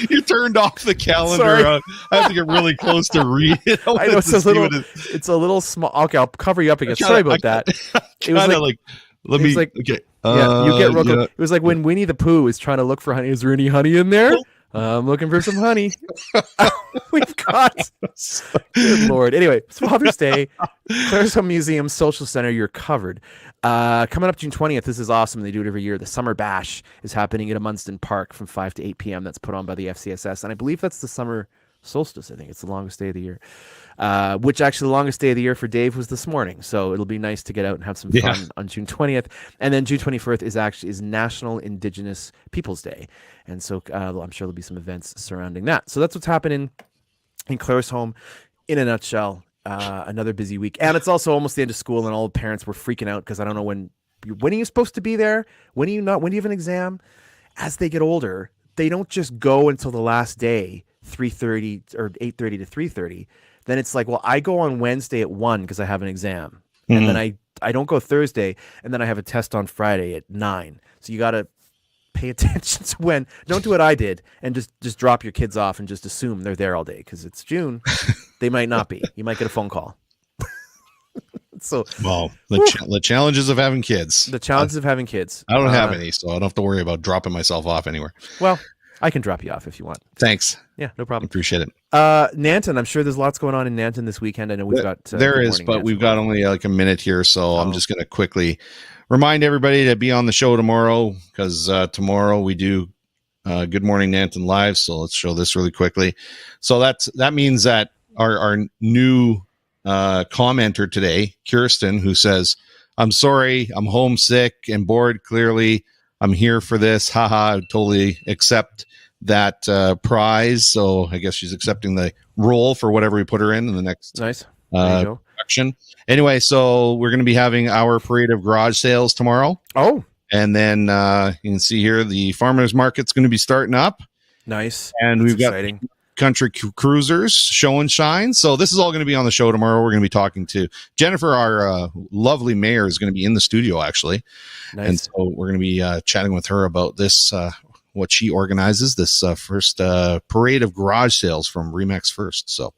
you turned off the calendar. Sorry. I have to get really close to read it. I know it's a little small. Okay, I'll cover you up again. Sorry about that. It was like let me. like, okay. Yeah, you get real yeah. It was like when Winnie the Pooh is trying to look for honey. Is there any honey in there? I'm looking for some honey. We've got. Good Lord. Anyway, it's Father's Day. Claresholm Museum Social Center. You're covered. Coming up June 20th. This is awesome. They do it every year. The Summer Bash is happening at Munston Park from 5 to 8 p.m. That's put on by the FCSS, and I believe that's the summer solstice. I think it's the longest day of the year. Which actually the longest day of the year for Dave was this morning. So it'll be nice to get out and have some fun on June 20th. And then June 21st is National Indigenous Peoples Day. And so I'm sure there'll be some events surrounding that. So that's what's happening in Claresholm in a nutshell. Another busy week. And it's also almost the end of school and all the parents were freaking out because I don't know when are you supposed to be there? When are you not? When do you have an exam? As they get older, they don't just go until the last day, 3:30 or 8:30 to 3:30. Then it's like, well, I go on Wednesday at 1 because I have an exam. And then I don't go Thursday, and then I have a test on Friday at 9. So you got to pay attention to when. Don't do what I did and just drop your kids off and just assume they're there all day because it's June. They might not be. You might get a phone call. So, well, the challenges of having kids. The challenges of having kids. I don't have any, so I don't have to worry about dropping myself off anywhere. Well, I can drop you off if you want. Thanks. Yeah, no problem. Appreciate it. Nanton, I'm sure there's lots going on in Nanton this weekend. I know we've got there is, but we've got only like a minute here, so I'm just going to quickly remind everybody to be on the show tomorrow because tomorrow we do Good Morning Nanton live. So let's show this really quickly. So that means that our new commenter today, Kirsten, who says, "I'm sorry, I'm homesick and bored. Clearly, I'm here for this. Haha, I totally accept that prize." So I guess she's accepting the role for whatever we put her in the next production. Anyway, so we're going to be having our parade of garage sales tomorrow. Oh, and then you can see here the farmers market's going to be starting up. Nice, and we've got country cruisers show and shine. So this is all going to be on the show tomorrow. We're going to be talking to Jennifer, our lovely mayor, is going to be in the studio actually. Nice. And so we're going to be chatting with her about this, what she organizes, this first parade of garage sales from Remax First. So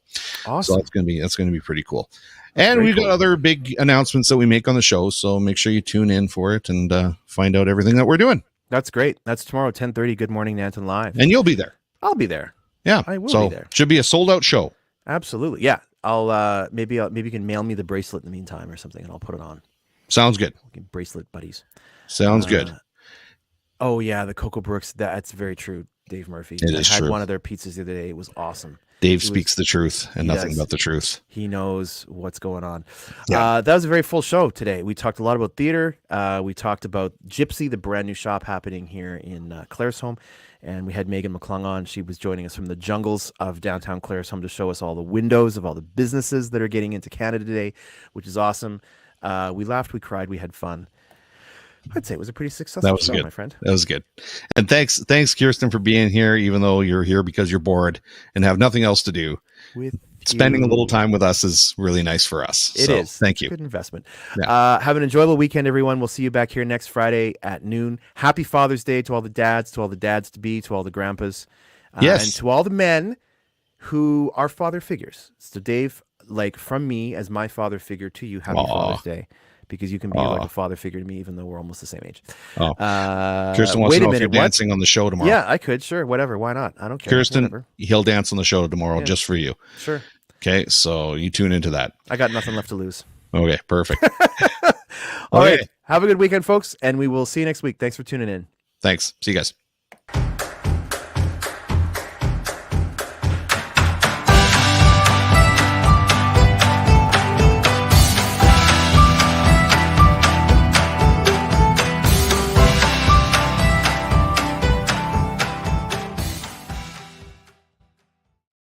awesome. So that's going to be pretty cool. And we've got other big announcements that we make on the show. So make sure you tune in for it and find out everything that we're doing. That's great. That's tomorrow, 10:30. Good Morning Nanton Live. And you'll be there. I'll be there. Yeah, I will be there. Should be a sold out show. Absolutely. Yeah. I'll maybe you can mail me the bracelet in the meantime or something and I'll put it on. Sounds good. Bracelet buddies. Sounds good. Oh yeah, the Cocoa Brooks. That's very true, Dave Murphy. I had one of their pizzas the other day. It was awesome. Dave speaks the truth and nothing but the truth. He knows what's going on. Yeah. That was a very full show today. We talked a lot about theater. We talked about Gypsy, the brand new shop happening here in Claresholm. And we had Megan McClung on. She was joining us from the jungles of downtown Claresholm to show us all the windows of all the businesses that are getting into Canada today, which is awesome. We laughed, we cried, we had fun. I'd say it was a pretty successful show, my friend. That was good. And thanks, Kirsten, for being here, even though you're here because you're bored and have nothing else to do. Spending a little time with us is really nice for us. It is. Thank you. Good investment. Yeah. Have an enjoyable weekend, everyone. We'll see you back here next Friday at noon. Happy Father's Day to all the dads, to all the dads-to-be, to all the grandpas. Yes. And to all the men who are father figures. So Dave, like from me as my father figure to you, happy Father's Day, because you can be like a father figure to me, even though we're almost the same age. Kirsten wants wait to know a if you're minute, what? dancing on the show tomorrow. Yeah, I could, sure, whatever, why not? I don't care. Kirsten, Whatever. he'll dance on the show tomorrow just for you. Sure. Okay, so you tune into that. I got nothing left to lose. Okay, perfect. All right. Have a good weekend, folks, and we will see you next week. Thanks for tuning in. Thanks. See you guys.